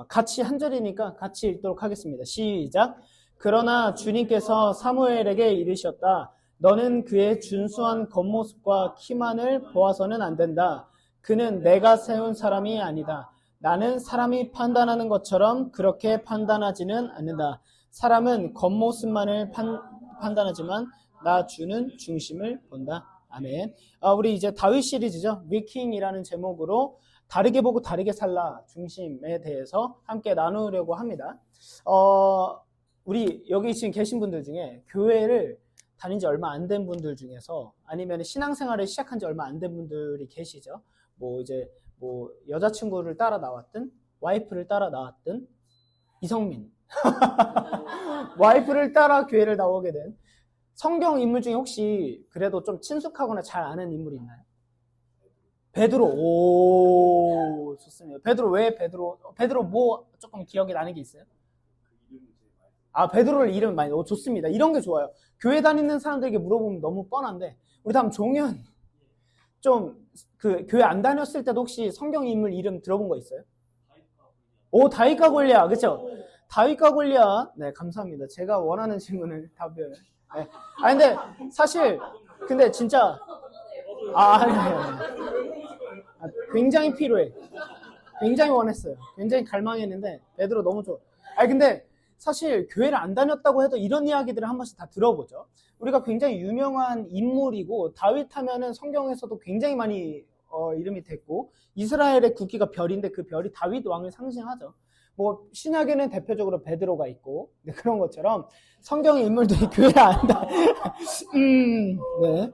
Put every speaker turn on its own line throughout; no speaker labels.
같이 한 절이니까 같이 읽도록 하겠습니다. 시작. 그러나 주님께서 사무엘에게 이르셨다. 너는 그의 준수한 겉모습과 키만을 보아서는 안 된다. 그는 내가 세운 사람이 아니다. 나는 사람이 판단하는 것처럼 그렇게 판단하지는 않는다. 사람은 겉모습만을 판단하지만 나 주는 중심을 본다. 아멘. 우리 이제 다윗 시리즈죠. 위킹이라는 제목으로 다르게 보고 다르게 살라 중심에 대해서 함께 나누려고 합니다. 우리 여기 지금 계신 분들 중에 교회를 다닌 지 얼마 안 된 분들 중에서 아니면 신앙생활을 시작한 지 얼마 안 된 분들이 계시죠. 여자친구를 따라 나왔든 와이프를 따라 나왔든 이성민 와이프를 따라 교회를 나오게 된 성경 인물 중에 혹시 그래도 좀 친숙하거나 잘 아는 인물이 있나요? 베드로. 오, 좋습니다. 베드로. 왜 베드로? 베드로 뭐 조금 기억이 나는 게 있어요? 베드로를 이름 많이. 좋습니다. 이런 게 좋아요. 교회 다니는 사람들에게 물어보면 너무 뻔한데 우리 다음 종현 좀 그 교회 안 다녔을 때도 혹시 성경 인물 이름 들어본 거 있어요? 다윗과 골리앗. 그렇죠? 다윗과 골리앗. 네, 감사합니다. 제가 원하는 질문을 답변을. 네. 근데 사실 근데 진짜 굉장히 필요해. 굉장히 원했어요. 굉장히 갈망했는데 베드로 너무 좋아. 근데 사실 교회를 안 다녔다고 해도 이런 이야기들을 한 번씩 다 들어보죠. 우리가 굉장히 유명한 인물이고 다윗 하면은 성경에서도 굉장히 많이 이름이 됐고 이스라엘의 국기가 별인데 그 별이 다윗 왕을 상징하죠. 신약에는 대표적으로 베드로가 있고 그런 것처럼 성경의 인물들이 교회를 안 다녀. 네.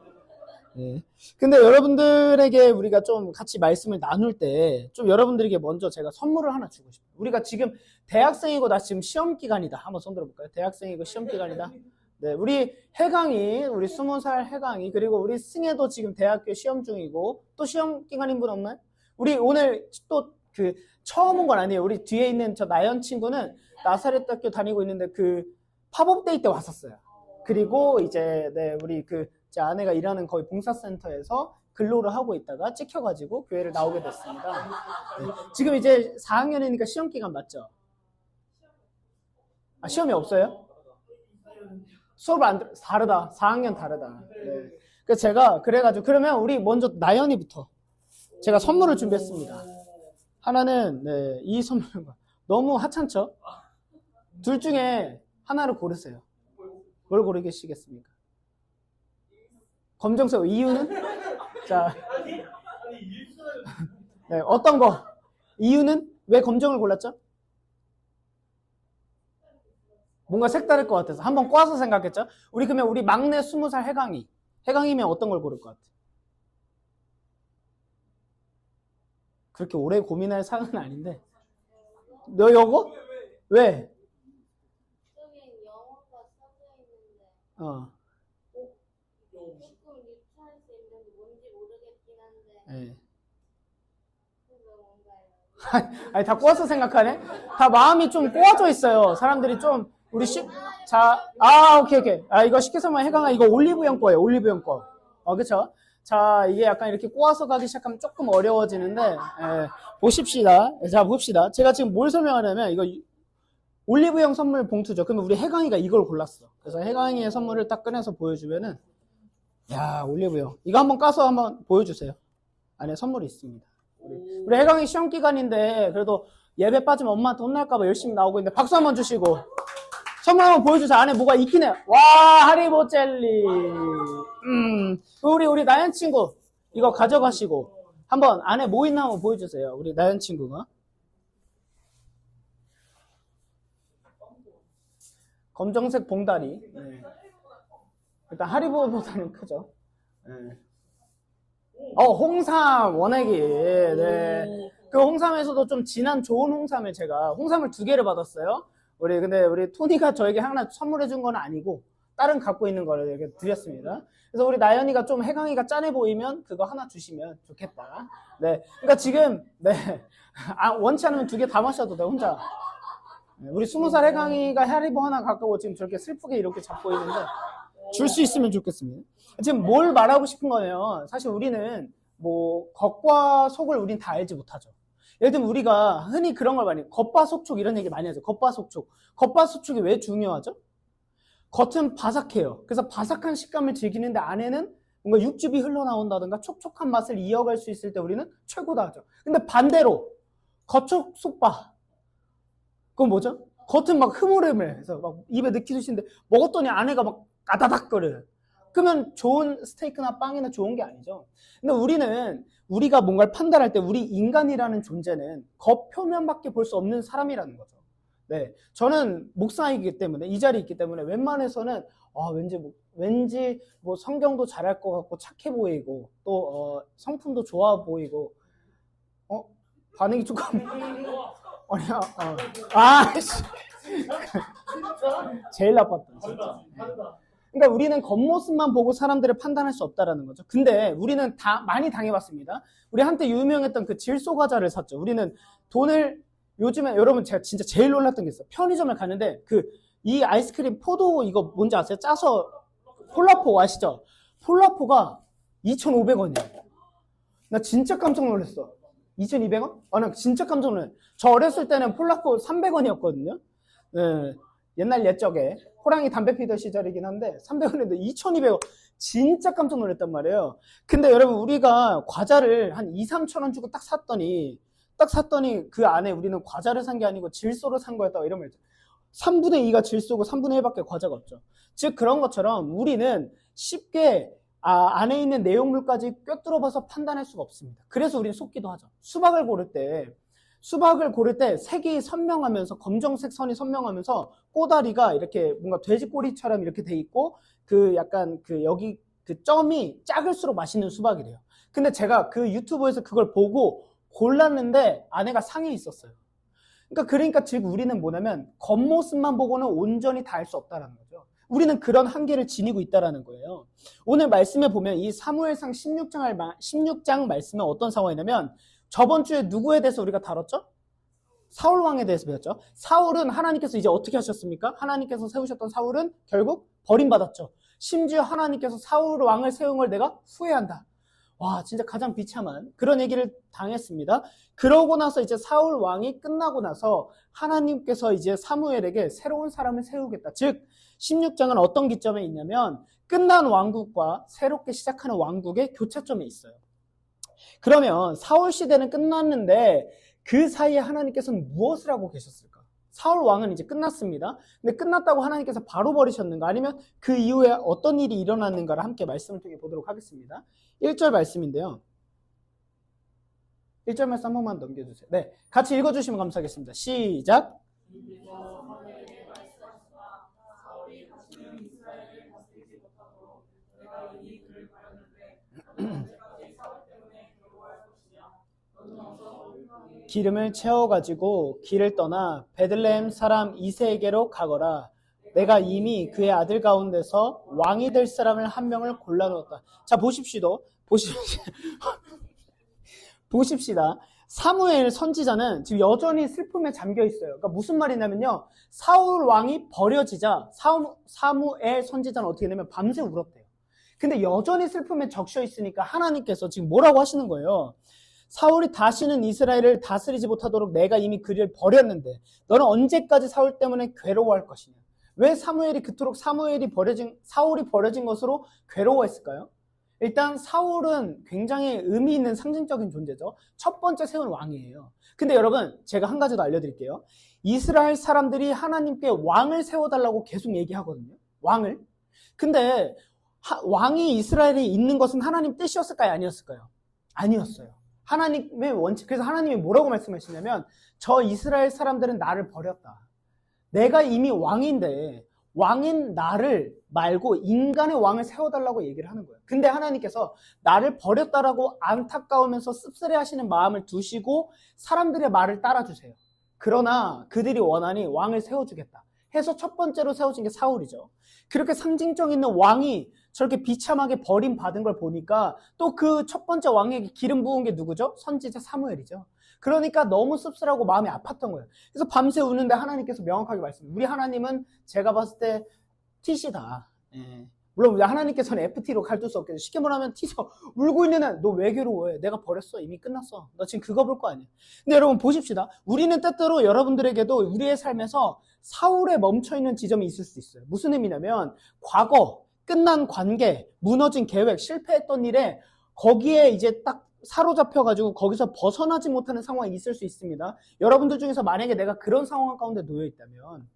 네. 근데 여러분들에게 우리가 좀 같이 말씀을 나눌 때 좀 여러분들에게 먼저 제가 선물을 하나 주고 싶어요. 우리가 지금 대학생이고 나 지금 시험 기간이다. 한번 손 들어볼까요? 대학생이고 시험 기간이다. 네, 우리 해강이, 우리 20살 해강이, 그리고 우리 승혜도 지금 대학교 시험 중이고 또 시험 기간인 분 없나요? 우리 오늘 또 처음 온 건 아니에요. 우리 뒤에 있는 저 나연 친구는 나사렛 학교 다니고 있는데 팝업 데이 때 왔었어요. 그리고 이제 우리 제 아내가 일하는 거의 봉사센터에서 근로를 하고 있다가 찍혀가지고 교회를 나오게 됐습니다. 네. 지금 이제 4학년이니까 시험 기간 맞죠? 시험이 없어요? 수업을 다르다. 4학년 다르다. 네. 그래서 제가 그래가지고 그러면 우리 먼저 나연이부터 제가 선물을 준비했습니다. 하나는 이 선물과 너무 하찮죠? 둘 중에 하나를 고르세요. 뭘 고르시겠습니까? 검정색 이유는? 자, 네, 어떤 거? 이유는? 왜 검정을 골랐죠? 뭔가 색다를 것 같아서 한번 꽈서 생각했죠? 그러면 우리 막내 20살 해강이면 어떤 걸 고를 것 같아? 그렇게 오래 고민할 사안은 아닌데 너 이거? 왜? 네. 다 꼬아서 생각하네? 다 마음이 좀 꼬아져 있어요. 사람들이 좀, 오케이. 이거 쉽게 설명해. 해강아, 이거 올리브영 거예요. 올리브영 거. 그쵸? 자, 이게 약간 이렇게 꼬아서 가기 시작하면 조금 어려워지는데, 보십시다. 자, 봅시다. 제가 지금 뭘 설명하냐면, 이거 올리브영 선물 봉투죠. 그러면 우리 해강이가 이걸 골랐어. 그래서 해강이의 선물을 딱 꺼내서 보여주면은, 야, 올리브영. 이거 한번 까서 한번 보여주세요. 안에 선물이 있습니다. 우리 해강이 시험 기간인데 그래도 예배 빠지면 엄마한테 혼날까봐 열심히 나오고 있는데 박수 한번 주시고 선물 한번 보여주세요. 안에 뭐가 있긴 해요. 와, 하리보 젤리. 우리 나연 친구 이거 가져가시고 한번 안에 뭐 있나 한번 보여주세요. 우리 나연 친구가 검정색 봉다리. 네. 일단 하리보보다는 크죠. 네. 홍삼 원액이. 네. 그 홍삼에서도 좀 진한 좋은 홍삼을 제가 홍삼을 2개를 받았어요. 근데 우리 토니가 저에게 하나 선물해 준 건 아니고 다른 갖고 있는 거를 이렇게 드렸습니다. 그래서 우리 나연이가 좀 해강이가 짠해 보이면 그거 하나 주시면 좋겠다. 네. 그러니까 지금 원치 않으면 2개 다 마셔도 돼 혼자. 우리 20살 해강이가 하리보 하나 갖고 지금 저렇게 슬프게 이렇게 잡고 있는데 줄 수 있으면 좋겠습니다. 지금 뭘 말하고 싶은 거예요? 사실 우리는 겉과 속을 우린 다 알지 못하죠. 예를 들면 우리가 흔히 그런 걸 많이, 겉바속촉 이런 얘기 많이 하죠. 겉바속촉. 겉바속촉이 왜 중요하죠? 겉은 바삭해요. 그래서 바삭한 식감을 즐기는데 안에는 뭔가 육즙이 흘러나온다든가 촉촉한 맛을 이어갈 수 있을 때 우리는 최고다 하죠. 근데 반대로 겉촉 속바. 그건 뭐죠? 겉은 막 흐물흐물해서 막 입에 넣기 드시는데 먹었더니 안에가 막 까다닥거려요. 그러면 좋은 스테이크나 빵이나 좋은 게 아니죠. 근데 우리가 뭔가를 판단할 때 우리 인간이라는 존재는 겉표면밖에 볼 수 없는 사람이라는 거죠. 네, 저는 목사이기 때문에 이 자리에 있기 때문에 웬만해서는 왠지 뭐 성경도 잘할 것 같고 착해 보이고 또 성품도 좋아 보이고 반응이 조금 아니야 아씨 제일 나빴다 진짜. 그러니까 우리는 겉모습만 보고 사람들을 판단할 수 없다라는 거죠. 근데 우리는 다 많이 당해봤습니다. 우리 한때 유명했던 그 질소 과자를 샀죠. 우리는 돈을 요즘에 여러분 제가 진짜 제일 놀랐던 게 있어요. 편의점을 가는데 이 아이스크림 포도 이거 뭔지 아세요? 짜서 폴라포 아시죠? 폴라포가 2,500원이에요. 나 진짜 깜짝 놀랐어. 2,200원? 나 진짜 깜짝 놀랐어요. 저 어렸을 때는 폴라포 300원이었거든요. 네, 옛날 옛적에 호랑이 담배 피던 시절이긴 한데 300원인데 2,200원. 진짜 깜짝 놀랐단 말이에요. 근데 여러분 우리가 과자를 한 2, 3,000원 주고 딱 샀더니 그 안에 우리는 과자를 산 게 아니고 질소를 산 거였다 이러면 3분의 2가 질소고 3분의 1밖에 과자가 없죠. 즉 그런 것처럼 우리는 쉽게 안에 있는 내용물까지 꿰뚫어봐서 판단할 수가 없습니다. 그래서 우리는 속기도 하죠. 수박을 고를 때 색이 선명하면서 검정색 선이 선명하면서 꼬다리가 이렇게 뭔가 돼지 꼬리처럼 이렇게 돼 있고 약간 여기 점이 작을수록 맛있는 수박이래요. 근데 제가 그 유튜브에서 그걸 보고 골랐는데 안에가 상해 있었어요. 그러니까 즉 우리는 뭐냐면 겉모습만 보고는 온전히 다 알 수 없다는 거죠. 우리는 그런 한계를 지니고 있다는 거예요. 오늘 말씀에 보면 이 사무엘상 16장 말씀은 어떤 상황이냐면 저번 주에 누구에 대해서 우리가 다뤘죠? 사울 왕에 대해서 배웠죠. 사울은 하나님께서 이제 어떻게 하셨습니까? 하나님께서 세우셨던 사울은 결국 버림받았죠. 심지어 하나님께서 사울 왕을 세운 걸 내가 후회한다. 와, 진짜 가장 비참한 그런 얘기를 당했습니다. 그러고 나서 이제 사울 왕이 끝나고 나서 하나님께서 이제 사무엘에게 새로운 사람을 세우겠다. 즉 16장은 어떤 기점에 있냐면 끝난 왕국과 새롭게 시작하는 왕국의 교차점에 있어요. 그러면 사울 시대는 끝났는데 그 사이에 하나님께서는 무엇을 하고 계셨을까? 사울 왕은 이제 끝났습니다. 근데 끝났다고 하나님께서 바로 버리셨는가? 아니면 그 이후에 어떤 일이 일어났는가를 함께 말씀을 통해 보도록 하겠습니다. 1절 말씀인데요. 1절 말씀 한 번만 넘겨주세요. 네, 같이 읽어주시면 감사하겠습니다. 시작! 기름을 채워가지고 길을 떠나 베들레헴 사람 이새에게로 가거라. 내가 이미 그의 아들 가운데서 왕이 될 사람을 한 명을 골라놓았다. 자, 보십시다. 사무엘 선지자는 지금 여전히 슬픔에 잠겨 있어요. 그러니까 무슨 말이냐면요. 사울 왕이 버려지자 사무엘 선지자는 어떻게 되냐면 밤새 울었대요. 근데 여전히 슬픔에 적셔 있으니까 하나님께서 지금 뭐라고 하시는 거예요? 사울이 다시는 이스라엘을 다스리지 못하도록 내가 이미 그를 버렸는데 너는 언제까지 사울 때문에 괴로워할 것이냐? 왜 사울이 버려진 것으로 괴로워했을까요? 일단 사울은 굉장히 의미 있는 상징적인 존재죠. 첫 번째 세운 왕이에요. 근데 여러분 제가 한 가지 더 알려드릴게요. 이스라엘 사람들이 하나님께 왕을 세워달라고 계속 얘기하거든요. 왕을. 근데 왕이 이스라엘에 있는 것은 하나님 뜻이었을까요? 아니었을까요? 아니었어요. 하나님의 원칙. 그래서 하나님이 뭐라고 말씀하시냐면 저 이스라엘 사람들은 나를 버렸다. 내가 이미 왕인데 왕인 나를 말고 인간의 왕을 세워달라고 얘기를 하는 거예요. 근데 하나님께서 나를 버렸다라고 안타까우면서 씁쓸해하시는 마음을 두시고 사람들의 말을 따라주세요. 그러나 그들이 원하니 왕을 세워주겠다 해서 첫 번째로 세워진 게 사울이죠. 그렇게 상징적 있는 왕이 저렇게 비참하게 버림받은 걸 보니까 또 그 첫 번째 왕에게 기름 부은 게 누구죠? 선지자 사무엘이죠. 그러니까 너무 씁쓸하고 마음이 아팠던 거예요. 그래서 밤새 우는데 하나님께서 명확하게 말씀해요. 우리 하나님은 제가 봤을 때 티시다. 물론 하나님께서는 FT로 갈둘 수 없겠죠. 쉽게 말하면 티저 울고 있는 애, 너 왜 괴로워해? 내가 버렸어. 이미 끝났어. 너 지금 그거 볼 거 아니야. 근데 여러분 보십시다. 우리는 때때로 여러분들에게도 우리의 삶에서 사울에 멈춰있는 지점이 있을 수 있어요. 무슨 의미냐면 과거, 끝난 관계, 무너진 계획, 실패했던 일에 거기에 이제 딱 사로잡혀가지고 거기서 벗어나지 못하는 상황이 있을 수 있습니다. 여러분들 중에서 만약에 내가 그런 상황 가운데 놓여있다면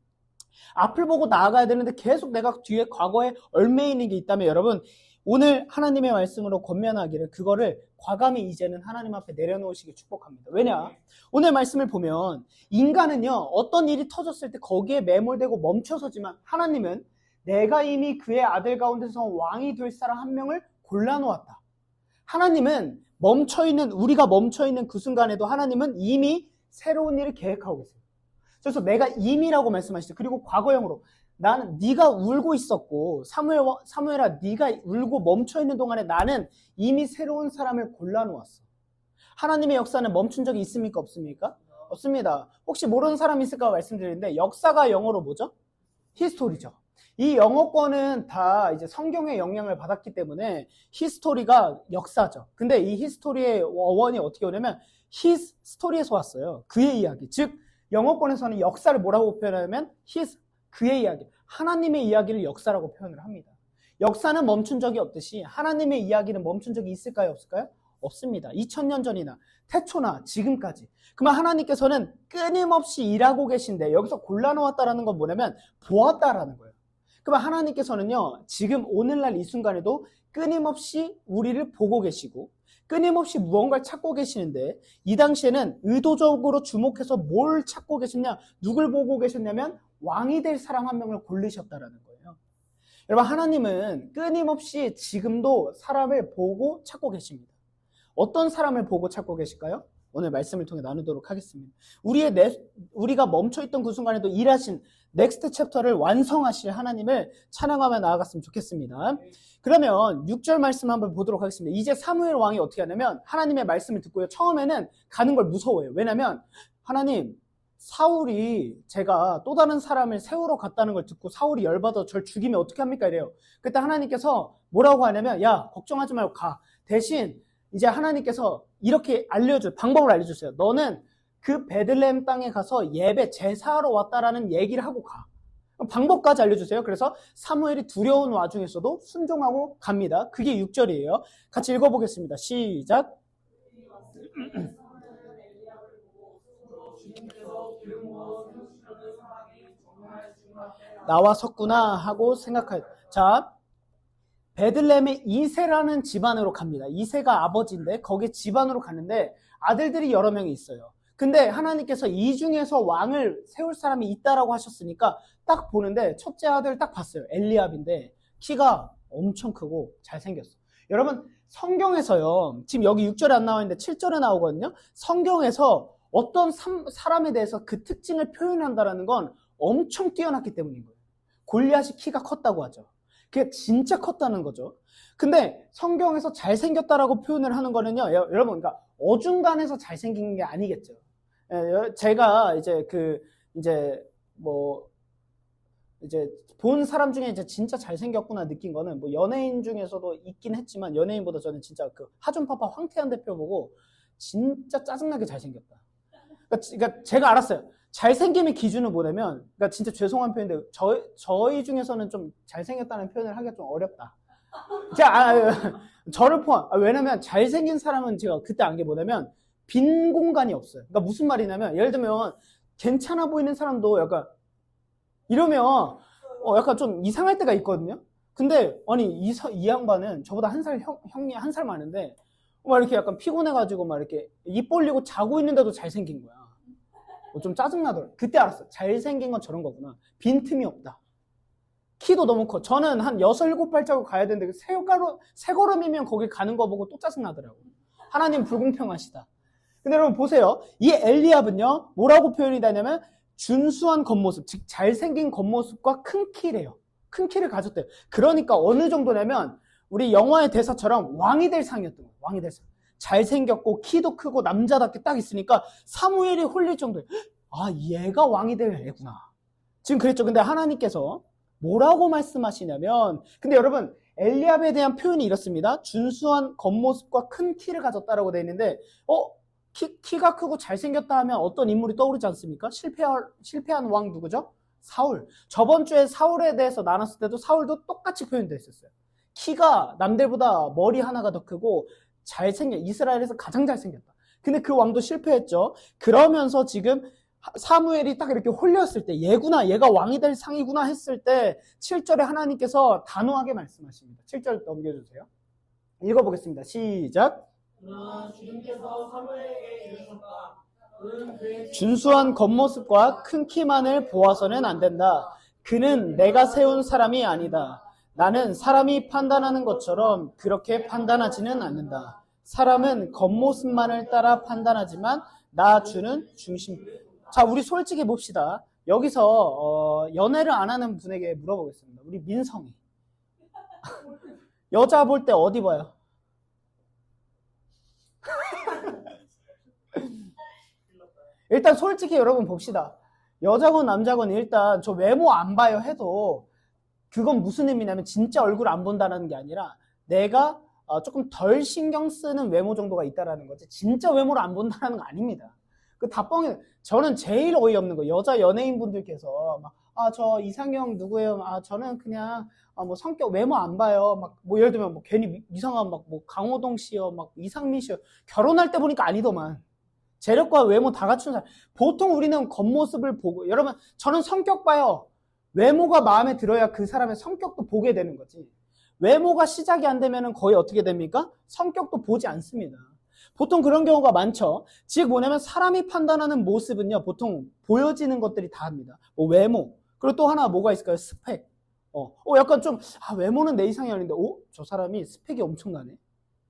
앞을 보고 나아가야 되는데 계속 내가 뒤에 과거에 얽매여 있는 게 있다면 여러분 오늘 하나님의 말씀으로 권면하기를 그거를 과감히 이제는 하나님 앞에 내려놓으시길 축복합니다. 왜냐? 오늘 말씀을 보면 인간은요 어떤 일이 터졌을 때 거기에 매몰되고 멈춰서지만 하나님은 내가 이미 그의 아들 가운데서 왕이 될 사람 한 명을 골라놓았다. 하나님은 멈춰있는 우리가 멈춰있는 그 순간에도 하나님은 이미 새로운 일을 계획하고 계세요. 그래서 내가 이미라고 말씀하시죠. 그리고 과거형으로 나는 네가 울고 있었고 사무엘아 네가 울고 멈춰있는 동안에 나는 이미 새로운 사람을 골라놓았어. 하나님의 역사는 멈춘 적이 있습니까? 없습니까? 없습니다. 혹시 모르는 사람이 있을까 말씀드리는데 역사가 영어로 뭐죠? 히스토리죠. 이 영어권은 다 이제 성경의 영향을 받았기 때문에 히스토리가 역사죠. 근데 이 히스토리의 어원이 어떻게 오냐면 his 스토리에서 왔어요. 그의 이야기. 즉 영어권에서는 역사를 뭐라고 표현하냐면 his 그의 이야기. 하나님의 이야기를 역사라고 표현을 합니다. 역사는 멈춘 적이 없듯이 하나님의 이야기는 멈춘 적이 있을까요? 없을까요? 없습니다. 2000년 전이나 태초나 지금까지. 그러면 하나님께서는 끊임없이 일하고 계신데 여기서 골라놓았다라는 건 뭐냐면 보았다라는 거예요. 그러면 하나님께서는요 지금 오늘날 이 순간에도 끊임없이 우리를 보고 계시고 끊임없이 무언가를 찾고 계시는데 이 당시에는 의도적으로 주목해서 뭘 찾고 계셨냐, 누굴 보고 계셨냐면 왕이 될 사람 한 명을 고르셨다라는 거예요. 여러분 하나님은 끊임없이 지금도 사람을 보고 찾고 계십니다. 어떤 사람을 보고 찾고 계실까요? 오늘 말씀을 통해 나누도록 하겠습니다. 우리가 멈춰있던 그 순간에도 일하신 넥스트 챕터를 완성하실 하나님을 찬양하며 나아갔으면 좋겠습니다. 그러면 6절 말씀 한번 보도록 하겠습니다. 이제 사무엘 왕이 어떻게 하냐면 하나님의 말씀을 듣고요. 처음에는 가는 걸 무서워해요. 왜냐면 하나님 사울이 제가 또 다른 사람을 세우러 갔다는 걸 듣고 사울이 열받아 절 죽이면 어떻게 합니까? 이래요. 그때 하나님께서 뭐라고 하냐면 야 걱정하지 말고 가. 대신 이제 하나님께서 이렇게 방법을 알려주세요. 너는 그 베들레헴 땅에 가서 예배 제사하러 왔다라는 얘기를 하고 가. 방법까지 알려주세요. 그래서 사무엘이 두려운 와중에서도 순종하고 갑니다. 그게 6절이에요. 같이 읽어보겠습니다. 시작. 나와 섰구나 하고 생각할. 자, 베들레헴의 이세라는 집안으로 갑니다. 이세가 아버지인데 거기에 집안으로 가는데 아들들이 여러 명이 있어요. 근데 하나님께서 이 중에서 왕을 세울 사람이 있다라고 하셨으니까 딱 보는데 첫째 아들 딱 봤어요. 엘리압인데 키가 엄청 크고 잘생겼어. 여러분 성경에서요. 지금 여기 6절에 안 나와 있는데 7절에 나오거든요. 성경에서 어떤 사람에 대해서 그 특징을 표현한다는 건 엄청 뛰어났기 때문인 거예요. 골리앗이 키가 컸다고 하죠. 그게 진짜 컸다는 거죠. 근데 성경에서 잘생겼다라고 표현을 하는 거는요, 여러분, 그러니까 어중간해서 잘생긴 게 아니겠죠. 제가 이제 본 사람 중에 이제 진짜 잘생겼구나 느낀 거는 뭐 연예인 중에서도 있긴 했지만 연예인보다 저는 진짜 그 하준파파 황태현 대표 보고 진짜 짜증나게 잘생겼다. 그러니까 제가 알았어요. 잘생김의 기준은 뭐냐면, 그러니까 진짜 죄송한 표현인데, 저희 중에서는 좀 잘생겼다는 표현을 하기가 좀 어렵다. 저를 포함. 왜냐면 잘생긴 사람은 제가 그때 안 게 뭐냐면, 빈 공간이 없어요. 그러니까 무슨 말이냐면, 예를 들면, 괜찮아 보이는 사람도 약간, 이러면, 약간 좀 이상할 때가 있거든요? 근데, 아니, 이 양반은 저보다 형이 한 살 많은데, 막 이렇게 약간 피곤해가지고 막 이렇게 입 벌리고 자고 있는데도 잘생긴 거야. 좀 짜증나더라고요. 그때 알았어. 잘생긴 건 저런 거구나. 빈틈이 없다. 키도 너무 커. 저는 한 6, 7발자국 가야 되는데 세 걸음이면 거기 가는 거 보고 또 짜증나더라고요. 하나님 불공평하시다. 근데 여러분 보세요. 이 엘리압은요. 뭐라고 표현이 되냐면 준수한 겉모습, 즉 잘생긴 겉모습과 큰 키래요. 큰 키를 가졌대요. 그러니까 어느 정도냐면 우리 영화의 대사처럼 왕이 될 상이었던 거예요. 왕이 될 상. 잘생겼고 키도 크고 남자답게 딱 있으니까 사무엘이 홀릴 정도예요. 아, 얘가 왕이 될 애구나. 지금 그랬죠. 근데 하나님께서 뭐라고 말씀하시냐면, 근데 여러분, 엘리압에 대한 표현이 이렇습니다. 준수한 겉모습과 큰 키를 가졌다라고 되어 있는데, 키가 크고 잘생겼다 하면 어떤 인물이 떠오르지 않습니까? 실패한 왕 누구죠? 사울. 저번 주에 사울에 대해서 나눴을 때도 사울도 똑같이 표현되어 있었어요. 키가 남들보다 머리 하나가 더 크고 이스라엘에서 가장 잘생겼다. 근데 그 왕도 실패했죠. 그러면서 지금 사무엘이 딱 이렇게 홀렸을 때 얘가 왕이 될 상이구나 했을 때 7절에 하나님께서 단호하게 말씀하십니다. 7절 넘겨주세요. 읽어보겠습니다. 시작.
그러나 주님께서 사무엘에게 이르셨다. 그는 그의
준수한 겉모습과 큰 키만을 보아서는 안 된다. 그는 내가 세운 사람이 아니다. 나는 사람이 판단하는 것처럼 그렇게 판단하지는 않는다. 사람은 겉모습만을 따라 판단하지만 나 주는 중심. 자, 우리 솔직히 봅시다. 여기서 연애를 안 하는 분에게 물어보겠습니다. 우리 민성이 여자 볼 때 어디 봐요? 일단 솔직히 여러분 봅시다. 여자건 남자건 일단 저 외모 안 봐요 해도 그건 무슨 의미냐면 진짜 얼굴 안 본다는 게 아니라 내가 조금 덜 신경 쓰는 외모 정도가 있다라는 거지 진짜 외모를 안 본다는 거 아닙니다. 그 다 뻥이에요. 저는 제일 어이없는 거 여자 연예인 분들께서 저 이상형 누구예요? 저는 그냥 뭐 성격 외모 안 봐요. 뭐 예를 들면 뭐 괜히 이상한 뭐 강호동 씨요, 막 이상민 씨요. 결혼할 때 보니까 아니더만. 재력과 외모 다 갖춘 사람. 보통 우리는 겉모습을 보고, 여러분, 저는 성격 봐요. 외모가 마음에 들어야 그 사람의 성격도 보게 되는 거지. 외모가 시작이 안 되면 거의 어떻게 됩니까? 성격도 보지 않습니다. 보통 그런 경우가 많죠. 즉 뭐냐면 사람이 판단하는 모습은요, 보통 보여지는 것들이 다 합니다. 뭐 외모. 그리고 또 하나 뭐가 있을까요? 스펙. 약간 좀, 외모는 내 이상이 아닌데, 저 사람이 스펙이 엄청나네.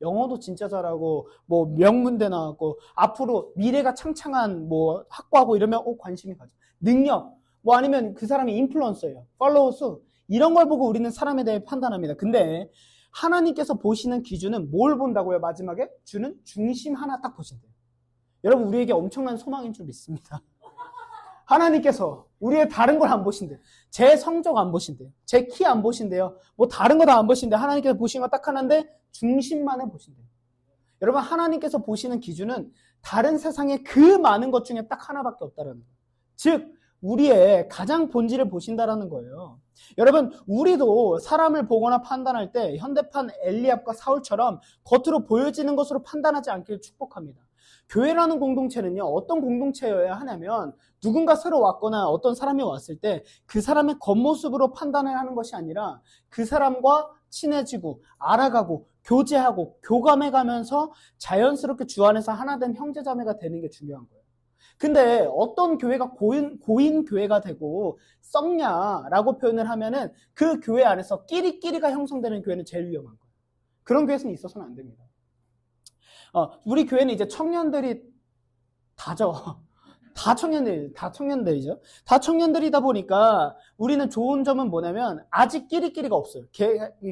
영어도 진짜 잘하고 뭐 명문대 나왔고 앞으로 미래가 창창한 뭐 학과고 이러면 관심이 가죠. 능력 뭐 아니면 그 사람이 인플루언서예요. 팔로워 수 이런 걸 보고 우리는 사람에 대해 판단합니다. 근데 하나님께서 보시는 기준은 뭘 본다고요? 마지막에 주는 중심 하나 딱 보신대요. 여러분 우리에게 엄청난 소망인 줄 믿습니다. 하나님께서 우리의 다른 걸 안 보신대요. 제 성적 안 보신대요. 제 키 안 보신대요. 뭐 다른 거 다 안 보신대요. 하나님께서 보시는 거 딱 하나인데 중심만을 보신대요. 여러분 하나님께서 보시는 기준은 다른 세상의 그 많은 것 중에 딱 하나밖에 없다는 거예요. 즉 우리의 가장 본질을 보신다라는 거예요. 여러분 우리도 사람을 보거나 판단할 때 현대판 엘리압과 사울처럼 겉으로 보여지는 것으로 판단하지 않기를 축복합니다. 교회라는 공동체는요, 어떤 공동체여야 하냐면 누군가 새로 왔거나 어떤 사람이 왔을 때 그 사람의 겉모습으로 판단을 하는 것이 아니라 그 사람과 친해지고 알아가고 교제하고 교감해가면서 자연스럽게 주 안에서 하나된 형제자매가 되는 게 중요한 거예요. 근데 어떤 교회가 고인 교회가 되고 썩냐라고 표현을 하면은 그 교회 안에서 끼리끼리가 형성되는 교회는 제일 위험한 거예요. 그런 교회에서는 있어서는 안 됩니다. 우리 교회는 이제 청년들이 다죠. 다 청년들이죠. 다 청년들이다 보니까 우리는 좋은 점은 뭐냐면 아직 끼리끼리가 없어요.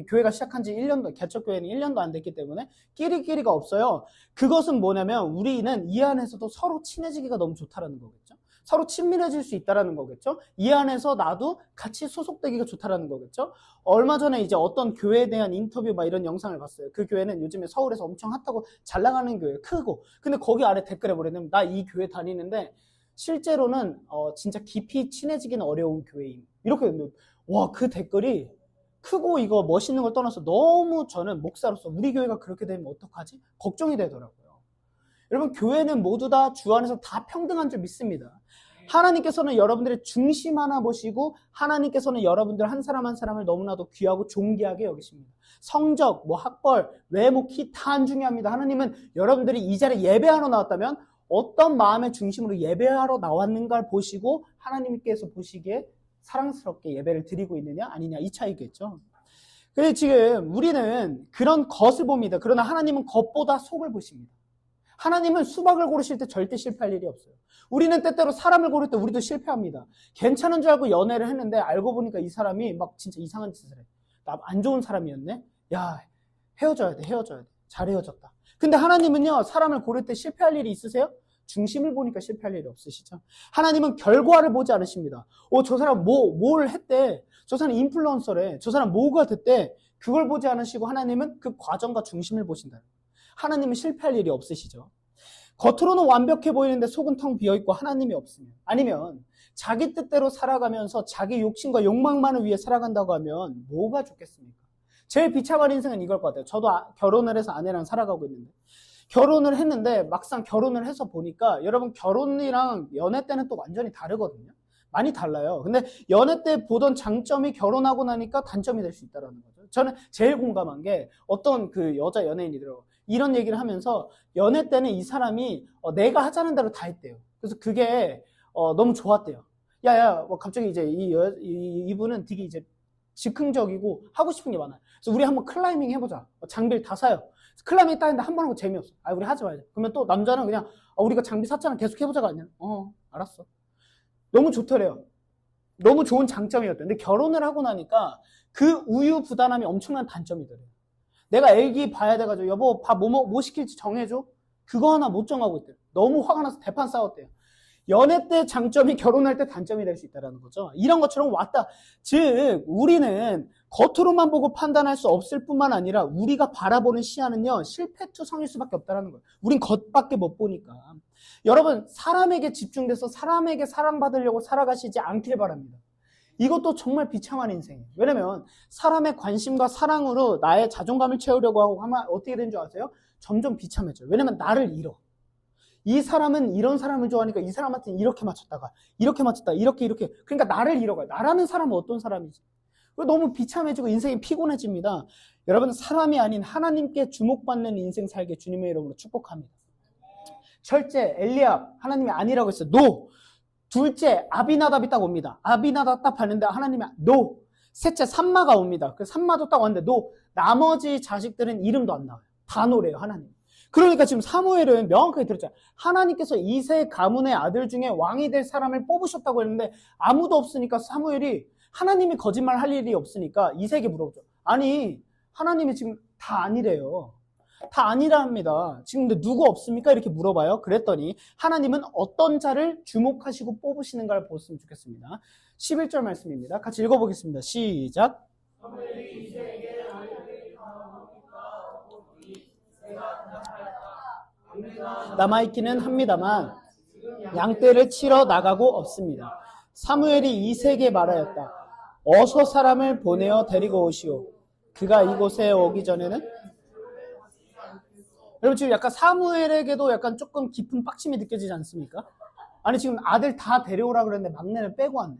교회가 시작한 지 1년도, 개척교회는 1년도 안 됐기 때문에 끼리끼리가 없어요. 그것은 뭐냐면 우리는 이 안에서도 서로 친해지기가 너무 좋다라는 거겠죠. 서로 친밀해질 수 있다라는 거겠죠. 이 안에서 나도 같이 소속되기가 좋다라는 거겠죠. 얼마 전에 이제 어떤 교회에 대한 인터뷰 이런 영상을 봤어요. 그 교회는 요즘에 서울에서 엄청 핫하고 잘 나가는 교회, 크고. 근데 거기 아래 댓글에 뭐래냐면 나 이 교회 다니는데 실제로는 진짜 깊이 친해지기는 어려운 교회인. 이렇게 와, 그 댓글이 크고 이거 멋있는 걸 떠나서 너무 저는 목사로서 우리 교회가 그렇게 되면 어떡하지? 걱정이 되더라고요. 여러분 교회는 모두 다 주 안에서 다 평등한 줄 믿습니다. 하나님께서는 여러분들의 중심 하나 보시고 하나님께서는 여러분들 한 사람 한 사람을 너무나도 귀하고 존귀하게 여기십니다. 성적, 학벌, 외모, 키 다 안 중요합니다. 하나님은 여러분들이 이 자리에 예배하러 나왔다면 어떤 마음의 중심으로 예배하러 나왔는가를 보시고 하나님께서 보시기에 사랑스럽게 예배를 드리고 있느냐 아니냐 이 차이겠죠. 그래서 지금 우리는 그런 겉을 봅니다. 그러나 하나님은 겉보다 속을 보십니다. 하나님은 수박을 고르실 때 절대 실패할 일이 없어요. 우리는 때때로 사람을 고를 때 우리도 실패합니다. 괜찮은 줄 알고 연애를 했는데 알고 보니까 이 사람이 진짜 이상한 짓을 해. 나 안 좋은 사람이었네? 야, 헤어져야 돼. 잘 헤어졌다. 근데 하나님은요, 사람을 고를 때 실패할 일이 있으세요? 중심을 보니까 실패할 일이 없으시죠? 하나님은 결과를 보지 않으십니다. 저 사람 뭘 했대? 저 사람 인플루언서래. 저 사람 뭐가 됐대. 그걸 보지 않으시고 하나님은 그 과정과 중심을 보신다. 하나님은 실패할 일이 없으시죠. 겉으로는 완벽해 보이는데 속은 텅 비어있고 하나님이 없으면, 아니면 자기 뜻대로 살아가면서 자기 욕심과 욕망만을 위해 살아간다고 하면 뭐가 좋겠습니까? 제일 비참한 인생은 이걸 것 같아요. 저도 결혼을 해서 아내랑 살아가고 있는데, 결혼을 했는데 막상 결혼을 해서 보니까 여러분, 결혼이랑 연애 때는 또 완전히 다르거든요. 많이 달라요. 근데 연애 때 보던 장점이 결혼하고 나니까 단점이 될 수 있다는 거죠. 저는 제일 공감한 게 어떤 그 여자 연예인이더라고요. 이런 얘기를 하면서 연애 때는 이 사람이 내가 하자는 대로 다 했대요. 그래서 그게 너무 좋았대요. 야야, 뭐 갑자기 이제 이분은 되게 이제 즉흥적이고 하고 싶은 게 많아요. 그래서 우리 한번 클라이밍 해보자. 장비를 다 사요. 클라이밍 따는데 한 번 하고 재미없어. 아, 우리 하지 말자. 그러면 또 남자는 그냥 우리가 장비 샀잖아. 계속 해보자가 아니라 알았어. 너무 좋더래요. 너무 좋은 장점이었대요. 근데 결혼을 하고 나니까 그 우유부단함이 엄청난 단점이더래요. 내가 애기 봐야 돼가지고 여보 밥 뭐 시킬지 정해줘. 그거 하나 못 정하고 있대요. 너무 화가 나서 대판 싸웠대요. 연애 때 장점이 결혼할 때 단점이 될 수 있다는 거죠. 이런 것처럼 왔다. 즉 우리는 겉으로만 보고 판단할 수 없을 뿐만 아니라 우리가 바라보는 시야는요, 실패투성일 수밖에 없다는 거예요. 우린 겉밖에 못 보니까. 여러분, 사람에게 집중돼서 사람에게 사랑받으려고 살아가시지 않길 바랍니다. 이것도 정말 비참한 인생이에요. 왜냐면 사람의 관심과 사랑으로 나의 자존감을 채우려고 하고 하면 어떻게 되는 줄 아세요? 점점 비참해져요. 왜냐면 나를 잃어. 이 사람은 이런 사람을 좋아하니까 이 사람한테 이렇게 맞췄다가 이렇게 맞췄다가 이렇게 그러니까 나를 잃어가요. 나라는 사람은 어떤 사람이지? 너무 비참해지고 인생이 피곤해집니다. 여러분, 사람이 아닌 하나님께 주목받는 인생 살게 주님의 이름으로 축복합니다. 첫째, 엘리압 하나님이 아니라고 했어요. 노. 둘째, 아비나답이 딱 옵니다. 아비나답 딱 봤는데 하나님이 노. 셋째, 삼마가 옵니다. 그 삼마도 딱 왔는데 노. 나머지 자식들은 이름도 안 나와요. 다 노래요, 하나님. 그러니까 지금 사무엘은 명확하게 들었잖아요. 하나님께서 이세 가문의 아들 중에 왕이 될 사람을 뽑으셨다고 했는데 아무도 없으니까 사무엘이, 하나님이 거짓말 할 일이 없으니까 이세에게 물어보죠. 아니, 하나님이 지금 다 아니래요. 다 아니랍니다. 지금 근데 누구 없습니까? 이렇게 물어봐요. 그랬더니 하나님은 어떤 자를 주목하시고 뽑으시는가를 보았으면 좋겠습니다. 11절 말씀입니다. 같이 읽어보겠습니다. 시작. 남아있기는 합니다만 양떼를 치러 나가고 없습니다. 사무엘이 이세에게 말하였다. 어서 사람을 보내어 데리고 오시오. 그가 이곳에 오기 전에는, 여러분 지금 약간 사무엘에게도 약간 조금 깊은 빡침이 느껴지지 않습니까? 아니 지금 아들 다 데려오라 그랬는데 막내는 빼고 왔네.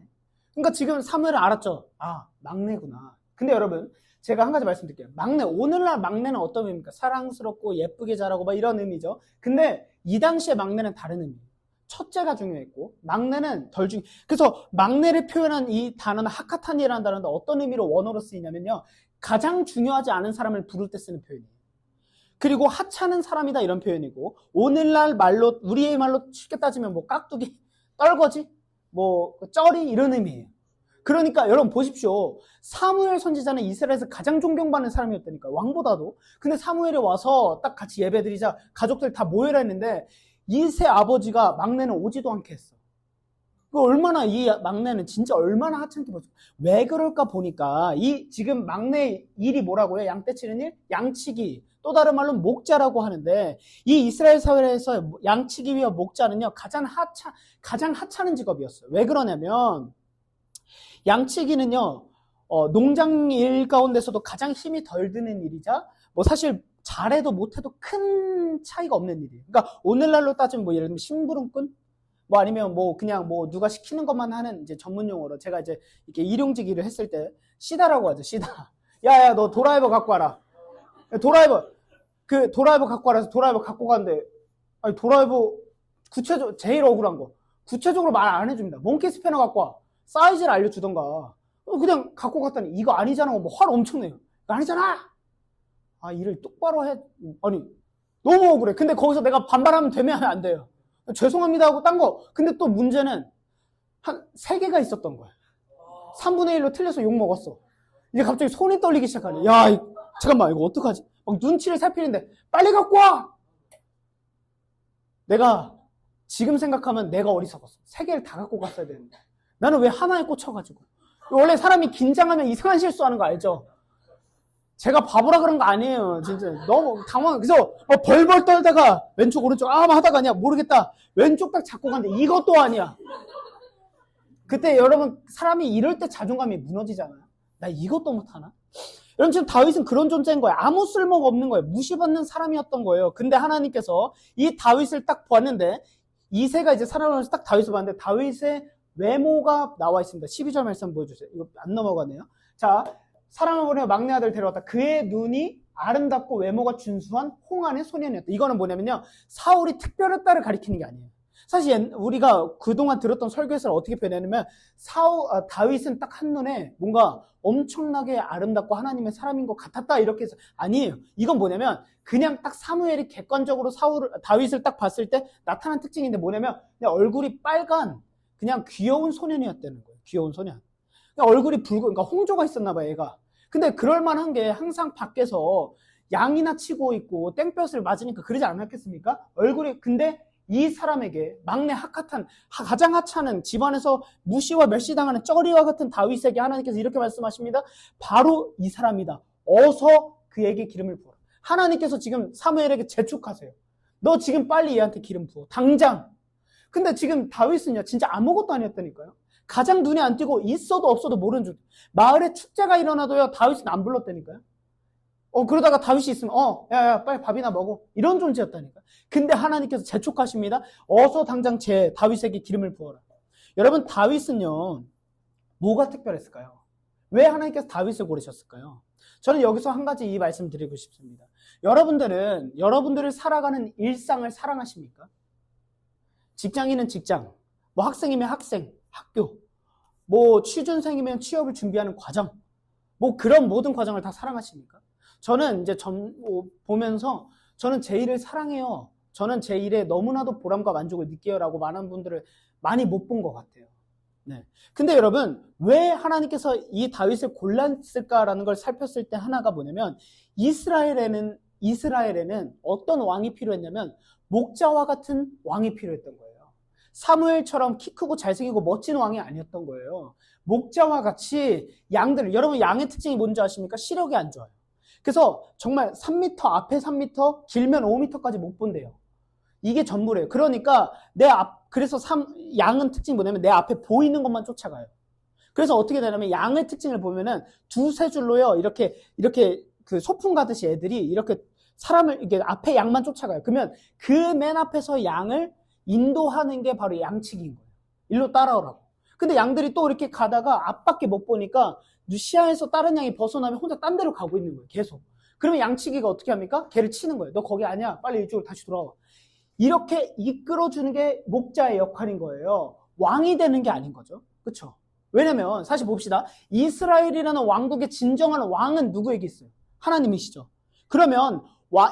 그러니까 지금 사무엘은 알았죠. 아, 막내구나. 근데 여러분, 제가 한 가지 말씀드릴게요. 막내, 오늘날 막내는 어떤 의미입니까? 사랑스럽고 예쁘게 자라고 막 이런 의미죠. 근데 이 당시에 막내는 다른 의미예요. 첫째가 중요했고 막내는 덜 중요. 그래서 막내를 표현한 이 단어는 하카탄이라는 단어인데 어떤 의미로 원어로 쓰이냐면요, 가장 중요하지 않은 사람을 부를 때 쓰는 표현이에요. 그리고 하찮은 사람이다 이런 표현이고, 오늘날 말로, 우리의 말로 쉽게 따지면 뭐 깍두기, 떨거지, 뭐 쩌리 이런 의미예요. 그러니까 여러분 보십시오. 사무엘 선지자는 이스라엘에서 가장 존경받는 사람이었다니까, 왕보다도. 근데 사무엘이 와서 딱 같이 예배드리자 가족들 다 모여라 했는데 이세 아버지가 막내는 오지도 않게 했어. 그 얼마나, 이 막내는 진짜 얼마나 하찮게 보죠. 왜 그럴까 보니까 이 지금 막내 일이 뭐라고요? 양떼 치는 일? 양치기. 또 다른 말로 목자라고 하는데, 이 이스라엘 사회에서 양치기와 목자는요 가장 하찮은 직업이었어요. 왜 그러냐면 양치기는요 농장 일 가운데서도 가장 힘이 덜 드는 일이자 뭐 사실 잘해도 못해도 큰 차이가 없는 일이에요. 그러니까 오늘날로 따지면 뭐 예를 들면 심부름꾼, 뭐 아니면 뭐 그냥 뭐 누가 시키는 것만 하는, 이제 전문 용어로 제가 이제 이렇게 일용직 일을 했을 때 시다라고 하죠. 시다. 야야, 너 도라이버 갖고 와라. 도라이버 갖고 와라 해서 도라이버 갖고 가는데, 아니 도라이버 구체적으로 제일 억울한 거 구체적으로 말 안 해줍니다. 몽키 스패너 갖고 와. 사이즈를 알려주던가. 그냥 갖고 갔더니 이거 아니잖아. 뭐 화를 엄청 내요. 이거 아니잖아. 아, 일을 똑바로 해. 아니 너무 억울해. 근데 거기서 내가 반발하면 되면 안 돼요. 죄송합니다 하고 딴 거. 근데 또 문제는 한 3개가 있었던 거야. 3분의 1로 틀려서 욕 먹었어. 이제 갑자기 손이 떨리기 시작하네. 야, 잠깐만, 이거 어떡하지? 막 눈치를 살피는데 빨리 갖고 와. 내가 지금 생각하면 내가 어리석었어. 3개를 다 갖고 갔어야 되는데 나는 왜 하나에 꽂혀가지고 원래 사람이 긴장하면 이상한 실수하는 거 알죠? 제가 바보라 그런 거 아니에요. 진짜 너무 그래서 벌벌 떨다가 왼쪽 오른쪽 하다가 아니야 모르겠다. 왼쪽 딱 잡고 갔는데 이것도 아니야. 그때 여러분 사람이 이럴 때 자존감이 무너지잖아요. 나 이것도 못하나? 여러분 지금 다윗은 그런 존재인 거예요. 아무 쓸모가 없는 거예요. 무시받는 사람이었던 거예요. 근데 하나님께서 이 다윗을 딱 봤는데 이새가 이제 살아나면서 딱 다윗을 봤는데 다윗의 외모가 나와 있습니다. 12절 말씀 보여주세요. 이거 안 넘어가네요. 자, 사랑을 보내어 막내 아들 데려왔다. 그의 눈이 아름답고 외모가 준수한 홍안의 소년이었다. 이거는 뭐냐면요. 사울이 특별했다를 가리키는 게 아니에요. 사실 우리가 그동안 들었던 설교에서는 어떻게 표현하냐면 다윗은 딱 한눈에 뭔가 엄청나게 아름답고 하나님의 사람인 것 같았다 이렇게 해서 아니에요. 이건 뭐냐면 그냥 딱 사무엘이 객관적으로 다윗을 딱 봤을 때 나타난 특징인데 뭐냐면 그냥 얼굴이 빨간 그냥 귀여운 소년이었다는 거예요. 귀여운 소년. 그냥 얼굴이 붉은 그러니까 홍조가 있었나 봐요, 얘가. 근데 그럴 만한 게 항상 밖에서 양이나 치고 있고 땡볕을 맞으니까 그러지 않았겠습니까? 얼굴이 근데 이 사람에게 막내 가장 하찮은 집안에서 무시와 멸시당하는 쩌리와 같은 다윗에게 하나님께서 이렇게 말씀하십니다. 바로 이 사람이다. 어서 그에게 기름을 부어라. 하나님께서 지금 사무엘에게 재촉하세요. 너 지금 빨리 얘한테 기름 부어. 당장. 근데 지금 다윗은요 진짜 아무것도 아니었다니까요. 가장 눈에 안 띄고 있어도 없어도 모르는 줄. 마을에 축제가 일어나도요 다윗은 안 불렀다니까요. 그러다가 다윗이 있으면 야 빨리 밥이나 먹어. 이런 존재였다니까. 근데 하나님께서 재촉하십니다. 어서 당장 다윗에게 기름을 부어라. 여러분 다윗은요 뭐가 특별했을까요? 왜 하나님께서 다윗을 고르셨을까요? 저는 여기서 한 가지 이 말씀 드리고 싶습니다. 여러분들을 살아가는 일상을 사랑하십니까? 직장인은 직장, 뭐 학생이면 학생, 학교, 뭐 취준생이면 취업을 준비하는 과정, 뭐 그런 모든 과정을 다 사랑하십니까? 저는 이제 보면서 저는 제 일을 사랑해요. 저는 제 일에 너무나도 보람과 만족을 느껴요라고 많은 분들을 많이 못 본 것 같아요. 네. 근데 여러분 왜 하나님께서 이 다윗을 골랐을까라는 걸 살폈을 때 하나가 뭐냐면 이스라엘에는 어떤 왕이 필요했냐면 목자와 같은 왕이 필요했던 거예요. 사무엘처럼 키 크고 잘생기고 멋진 왕이 아니었던 거예요. 목자와 같이 여러분 양의 특징이 뭔지 아십니까? 시력이 안 좋아요. 그래서 정말 3m 앞에 3m 길면 5m까지 못 본대요. 이게 전부래요. 그러니까 그래서 양은 특징이 뭐냐면 내 앞에 보이는 것만 쫓아가요. 그래서 어떻게 되냐면 양의 특징을 보면은 두세 줄로요 이렇게 그 소풍 가듯이 애들이 이렇게 사람을 이게 앞에 양만 쫓아가요. 그러면 그 맨 앞에서 양을 인도하는 게 바로 양치기인 거예요. 일로 따라오라고. 근데 양들이 또 이렇게 가다가 앞밖에 못 보니까 시야에서 다른 양이 벗어나면 혼자 딴 데로 가고 있는 거예요. 계속. 그러면 양치기가 어떻게 합니까? 걔를 치는 거예요. 너 거기 아니야. 빨리 이쪽으로 다시 돌아와. 이렇게 이끌어주는 게 목자의 역할인 거예요. 왕이 되는 게 아닌 거죠. 그렇죠? 왜냐면 사실 봅시다. 이스라엘이라는 왕국의 진정한 왕은 누구에게 있어요? 하나님이시죠. 그러면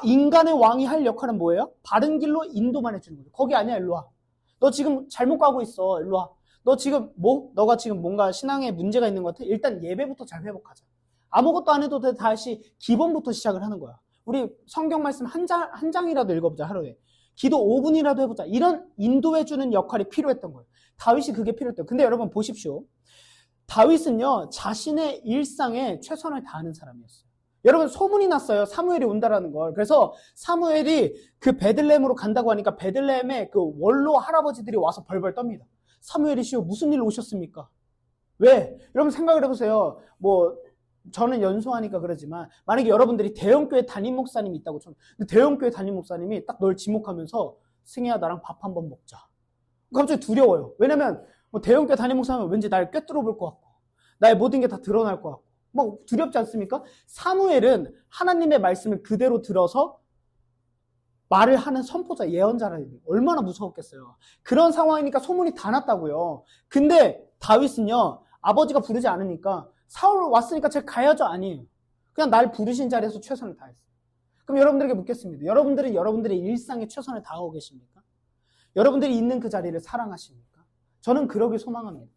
인간의 왕이 할 역할은 뭐예요? 바른 길로 인도만 해주는 거죠. 거기 아니야. 일로 와. 너 지금 잘못 가고 있어. 일로 와. 너가 지금 뭔가 신앙에 문제가 있는 것 같아? 일단 예배부터 잘 회복하자. 아무것도 안 해도 돼. 다시 기본부터 시작을 하는 거야. 우리 성경 말씀 한 장이라도 읽어보자. 하루에. 기도 5분이라도 해보자. 이런 인도해주는 역할이 필요했던 거예요. 다윗이 그게 필요했대요. 근데 여러분 보십시오. 다윗은요. 자신의 일상에 최선을 다하는 사람이었어요. 여러분 소문이 났어요. 사무엘이 온다라는 걸. 그래서 사무엘이 그 베들레헴으로 간다고 하니까 베들레헴에 그 원로 할아버지들이 와서 벌벌 떱니다. 사무엘이시오 무슨 일로 오셨습니까? 왜? 여러분 생각을 해보세요. 저는 연소하니까 그러지만 만약에 여러분들이 대형교회 담임 목사님이 있다고 쳐요. 근데 대형교회 담임 목사님이 딱 널 지목하면서 승희야 나랑 밥 한번 먹자. 갑자기 두려워요. 왜냐면 대형교회 담임 목사님은 왠지 날 꿰뚫어 볼 것 같고 나의 모든 게 다 드러날 것 같고 막 두렵지 않습니까? 사무엘은 하나님의 말씀을 그대로 들어서 말을 하는 선포자, 예언자라는 게 얼마나 무서웠겠어요. 그런 상황이니까 소문이 다 났다고요. 근데 다윗은요, 아버지가 부르지 않으니까 사울 왔으니까 제가 가야죠. 아니에요. 그냥 날 부르신 자리에서 최선을 다했어요. 그럼 여러분들에게 묻겠습니다. 여러분들은 여러분들의 일상에 최선을 다하고 계십니까? 여러분들이 있는 그 자리를 사랑하십니까? 저는 그러길 소망합니다.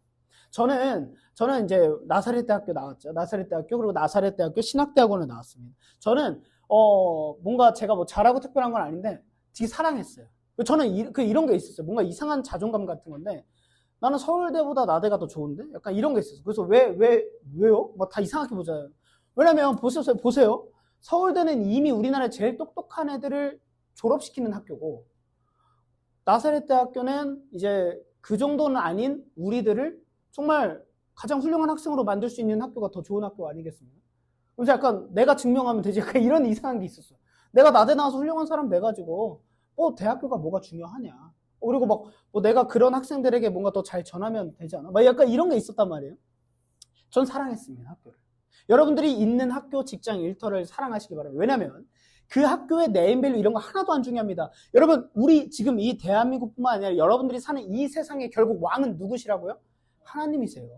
저는 이제 나사렛 대학교 나왔죠. 나사렛 대학교 그리고 나사렛 대학교 신학대학원을 나왔습니다. 저는 뭔가 제가 잘하고 특별한 건 아닌데 되게 사랑했어요. 저는 이런 게 있었어요. 뭔가 이상한 자존감 같은 건데 나는 서울대보다 나대가 더 좋은데? 약간 이런 게 있었어. 그래서 왜요? 막 다 이상하게 보잖아요. 왜냐면 보세요. 서울대는 이미 우리나라의 제일 똑똑한 애들을 졸업시키는 학교고, 나사렛 대학교는 이제 그 정도는 아닌 우리들을 정말 가장 훌륭한 학생으로 만들 수 있는 학교가 더 좋은 학교 아니겠습니까? 그래서 약간 내가 증명하면 되지. 약간 이런 이상한 게 있었어. 내가 나대 나와서 훌륭한 사람 돼가지고, 대학교가 뭐가 중요하냐. 그리고 내가 그런 학생들에게 뭔가 더 잘 전하면 되지 않아? 막 약간 이런 게 있었단 말이에요. 전 사랑했습니다, 학교를. 여러분들이 있는 학교, 직장, 일터를 사랑하시기 바랍니다. 왜냐면 그 학교의 네임밸류 이런 거 하나도 안 중요합니다. 여러분, 우리 지금 이 대한민국뿐만 아니라 여러분들이 사는 이 세상에 결국 왕은 누구시라고요? 하나님이세요.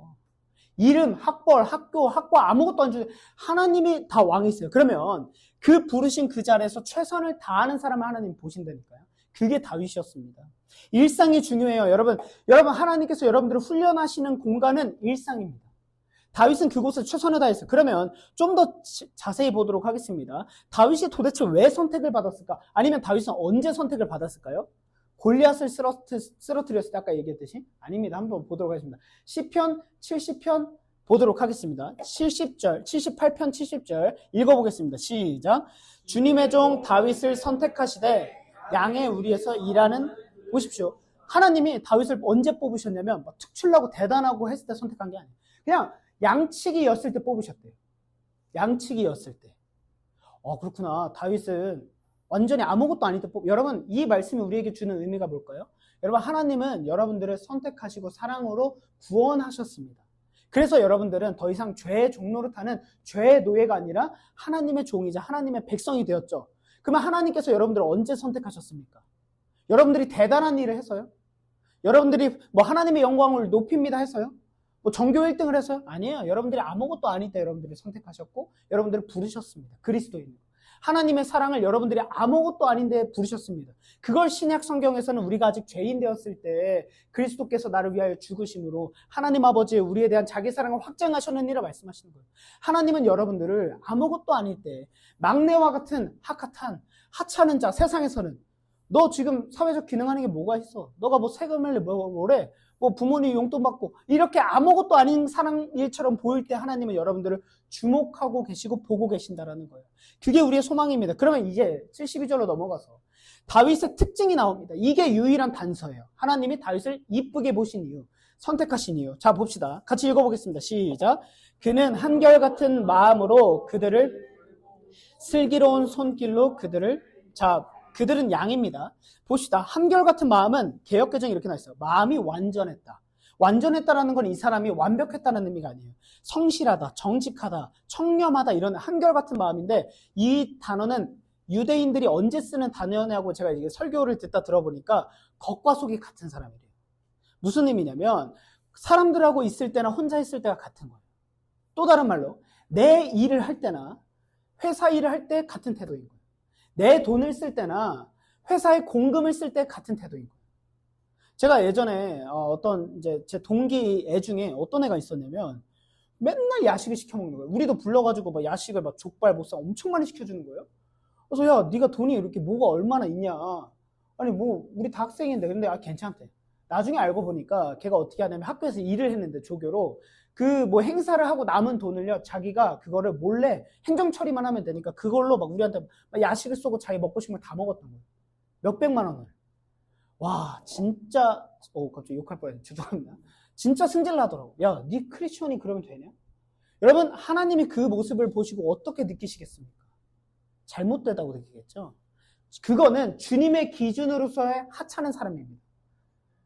이름, 학벌, 학과 아무것도 안 중요해요. 하나님이 다 왕이세요. 그러면 그 부르신 그 자리에서 최선을 다하는 사람을 하나님 보신다니까요. 그게 다윗이었습니다. 일상이 중요해요. 여러분 하나님께서 여러분들을 훈련하시는 공간은 일상입니다. 다윗은 그곳에 최선을 다했어요. 그러면 좀 더 자세히 보도록 하겠습니다. 다윗이 도대체 왜 선택을 받았을까? 아니면 다윗은 언제 선택을 받았을까요? 골리앗을 쓰러뜨렸을 때 아까 얘기했듯이? 아닙니다. 한번 보도록 하겠습니다. 시편 70편 보도록 하겠습니다. 70절, 78편 70절 읽어보겠습니다. 시작. 주님의 종 다윗을 선택하시되 양의 우리에서 일하는, 보십시오. 하나님이 다윗을 언제 뽑으셨냐면 특출나고 대단하고 했을 때 선택한 게 아니에요. 그냥 양치기였을 때 뽑으셨대요. 양치기였을 때. 그렇구나. 다윗은 완전히 아무것도 아닐 때 여러분, 이 말씀이 우리에게 주는 의미가 뭘까요? 여러분, 하나님은 여러분들을 선택하시고 사랑으로 구원하셨습니다. 그래서 여러분들은 더 이상 죄의 종노릇하는 죄의 노예가 아니라 하나님의 종이자 하나님의 백성이 되었죠. 그러면 하나님께서 여러분들을 언제 선택하셨습니까? 여러분들이 대단한 일을 해서요? 여러분들이 하나님의 영광을 높입니다 해서요? 전교 1등을 해서요? 아니에요. 여러분들이 아무것도 아닐 때 여러분들을 선택하셨고 여러분들을 부르셨습니다. 그리스도인으로. 하나님의 사랑을 여러분들이 아무것도 아닌데 부르셨습니다. 그걸 신약 성경에서는 우리가 아직 죄인 되었을 때 그리스도께서 나를 위하여 죽으심으로 하나님 아버지의 우리에 대한 자기 사랑을 확증하셨느니라 말씀하시는 거예요. 하나님은 여러분들을 아무것도 아닐 때 막내와 같은 하찮은 자, 세상에서는 너 지금 사회적 기능하는 게 뭐가 있어? 너가 세금을 뭐래? 부모님 용돈 받고 이렇게 아무것도 아닌 사람 일처럼 보일 때 하나님은 여러분들을 주목하고 계시고 보고 계신다라는 거예요. 그게 우리의 소망입니다. 그러면 이제 72절로 넘어가서 다윗의 특징이 나옵니다. 이게 유일한 단서예요. 하나님이 다윗을 이쁘게 보신 이유, 선택하신 이유. 자, 봅시다. 같이 읽어보겠습니다. 시작. 그는 한결같은 마음으로 그들을, 슬기로운 손길로 그들을, 그들은 양입니다. 봅시다. 한결같은 마음은 개역개정이 이렇게 나있어요. 마음이 완전했다. 완전했다라는 건 이 사람이 완벽했다는 의미가 아니에요. 성실하다, 정직하다, 청렴하다 이런 한결같은 마음인데 이 단어는 유대인들이 언제 쓰는 단어냐고 제가 이게 설교를 듣다 들어보니까 겉과 속이 같은 사람이래요. 무슨 의미냐면 사람들하고 있을 때나 혼자 있을 때가 같은 거예요. 또 다른 말로 내 일을 할 때나 회사 일을 할 때 같은 태도인 거예요. 내 돈을 쓸 때나 회사에 공금을 쓸 때 같은 태도인 거예요. 제가 예전에 어떤 이제 제 동기 애 중에 어떤 애가 있었냐면 맨날 야식을 시켜 먹는 거예요. 우리도 불러가지고 야식을 족발, 보쌈 엄청 많이 시켜주는 거예요. 그래서 야, 네가 돈이 이렇게 뭐가 얼마나 있냐? 아니 우리 다 학생인데 근데 괜찮대. 나중에 알고 보니까 걔가 어떻게 하냐면 학교에서 일을 했는데 조교로 행사를 하고 남은 돈을요 자기가 그거를 몰래 행정 처리만 하면 되니까 그걸로 우리한테 야식을 쏘고 자기 먹고 싶은 걸 다 먹었던 거예요. 몇백만 원을. 와, 진짜 갑자기 욕할 뻔했네. 죄송합니다. 진짜 승질나더라고. 야, 네 크리스천이 그러면 되냐? 여러분, 하나님이 그 모습을 보시고 어떻게 느끼시겠습니까? 잘못되다고 느끼겠죠? 그거는 주님의 기준으로서의 하찮은 사람입니다.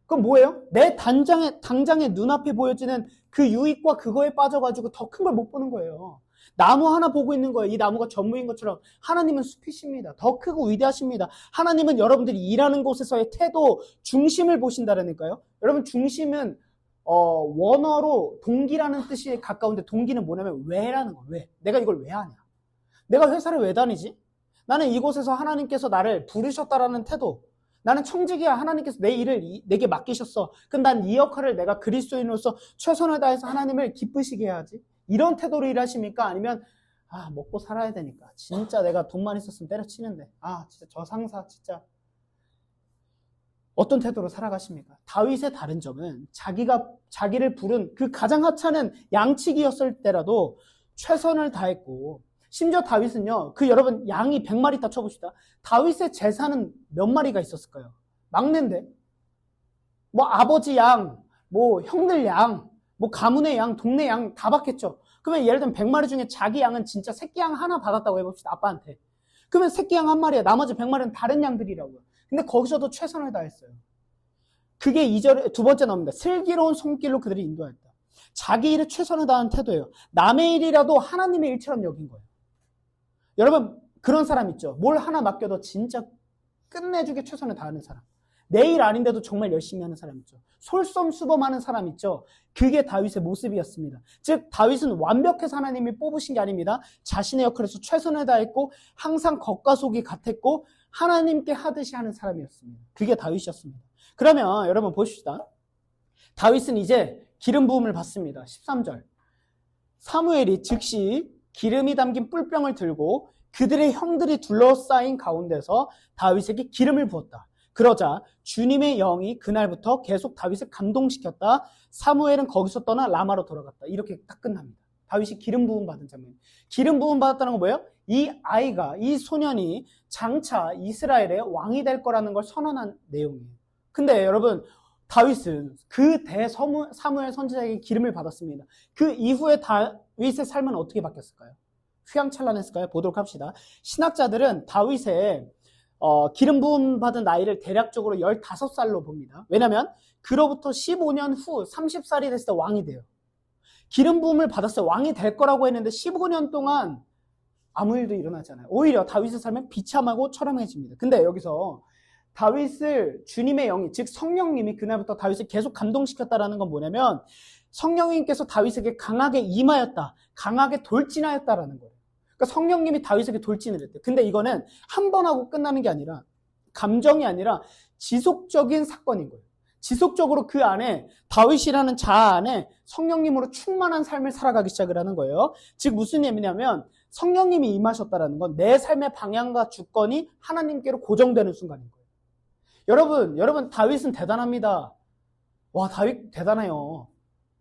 그럼 뭐예요? 내 당장에 눈앞에 보여지는 그 유익과 그거에 빠져가지고 더 큰 걸 못 보는 거예요. 나무 하나 보고 있는 거예요. 이 나무가 전부인 것처럼 하나님은 숲이십니다. 더 크고 위대하십니다. 하나님은 여러분들이 일하는 곳에서의 태도, 중심을 보신다라니까요. 여러분, 중심은 원어로 동기라는 뜻이 가까운데 동기는 뭐냐면 왜라는 거예요. 왜? 내가 이걸 왜 하냐? 내가 회사를 왜 다니지? 나는 이곳에서 하나님께서 나를 부르셨다라는 태도. 나는 청직이야. 하나님께서 내 일을 내게 맡기셨어. 그럼 난 이 역할을 내가 그리스도인으로서 최선을 다해서 하나님을 기쁘시게 해야지. 이런 태도로 일하십니까? 아니면 먹고 살아야 되니까 진짜 내가 돈만 있었으면 때려치는데 진짜 저 상사 진짜 어떤 태도로 살아가십니까? 다윗의 다른 점은 자기를 부른 그 가장 하찮은 양치기였을 때라도 최선을 다했고, 심지어 다윗은요, 여러분 양이 100마리 다 쳐봅시다. 다윗의 제사는 몇 마리가 있었을까요? 막내인데. 뭐 아버지 양, 뭐 형들 양, 뭐 가문의 양, 동네 양 다 받겠죠. 그러면 예를 들면 100마리 중에 자기 양은 진짜 새끼 양 하나 받았다고 해봅시다. 아빠한테. 그러면 새끼 양 한 마리야. 나머지 100마리는 다른 양들이라고요. 근데 거기서도 최선을 다했어요. 그게 2절에 두 번째 나옵니다. 슬기로운 손길로 그들이 인도하였다. 자기 일에 최선을 다한 태도예요. 남의 일이라도 하나님의 일처럼 여긴 거예요. 여러분 그런 사람 있죠. 뭘 하나 맡겨도 진짜 끝내주게 최선을 다하는 사람. 내 일 아닌데도 정말 열심히 하는 사람 있죠. 솔선수범하는 사람 있죠. 그게 다윗의 모습이었습니다. 즉 다윗은 완벽해서 하나님이 뽑으신 게 아닙니다. 자신의 역할에서 최선을 다했고 항상 겉과 속이 같았고 하나님께 하듯이 하는 사람이었습니다. 그게 다윗이었습니다. 그러면 여러분 보십시다. 다윗은 이제 기름 부음을 받습니다. 13절. 사무엘이 즉시 기름이 담긴 뿔병을 들고 그들의 형들이 둘러싸인 가운데서 다윗에게 기름을 부었다. 그러자 주님의 영이 그날부터 계속 다윗을 감동시켰다. 사무엘은 거기서 떠나 라마로 돌아갔다. 이렇게 딱 끝납니다. 다윗이 기름 부음 받은 장면. 기름 부음 받았다는 건 뭐예요? 이 소년이 장차 이스라엘의 왕이 될 거라는 걸 선언한 내용이에요. 근데 여러분 다윗은 그 사무엘 선지자에게 기름을 받았습니다. 그 이후에 다윗의 삶은 어떻게 바뀌었을까요? 휘황찬란했을까요? 보도록 합시다. 신학자들은 다윗의 기름 부음 받은 나이를 대략적으로 15살로 봅니다. 왜냐하면 그로부터 15년 후 30살이 됐을 때 왕이 돼요. 기름 부음을 받았어요. 왕이 될 거라고 했는데 15년 동안 아무 일도 일어나지 않아요. 오히려 다윗의 삶은 비참하고 처량해집니다. 근데 여기서 다윗을 주님의 영이, 즉 성령님이 그날부터 다윗을 계속 감동시켰다라는 건 뭐냐면 성령님께서 다윗에게 강하게 임하였다, 강하게 돌진하였다라는 거예요. 그러니까 성령님이 다윗에게 돌진을 했대요. 근데 이거는 한 번 하고 끝나는 게 아니라, 감정이 아니라 지속적인 사건인 거예요. 지속적으로 그 안에 다윗이라는 자아 안에 성령님으로 충만한 삶을 살아가기 시작을 하는 거예요. 즉 무슨 의미냐면 성령님이 임하셨다라는 건 내 삶의 방향과 주권이 하나님께로 고정되는 순간인 거예요. 여러분 다윗은 대단합니다. 와, 다윗 대단해요.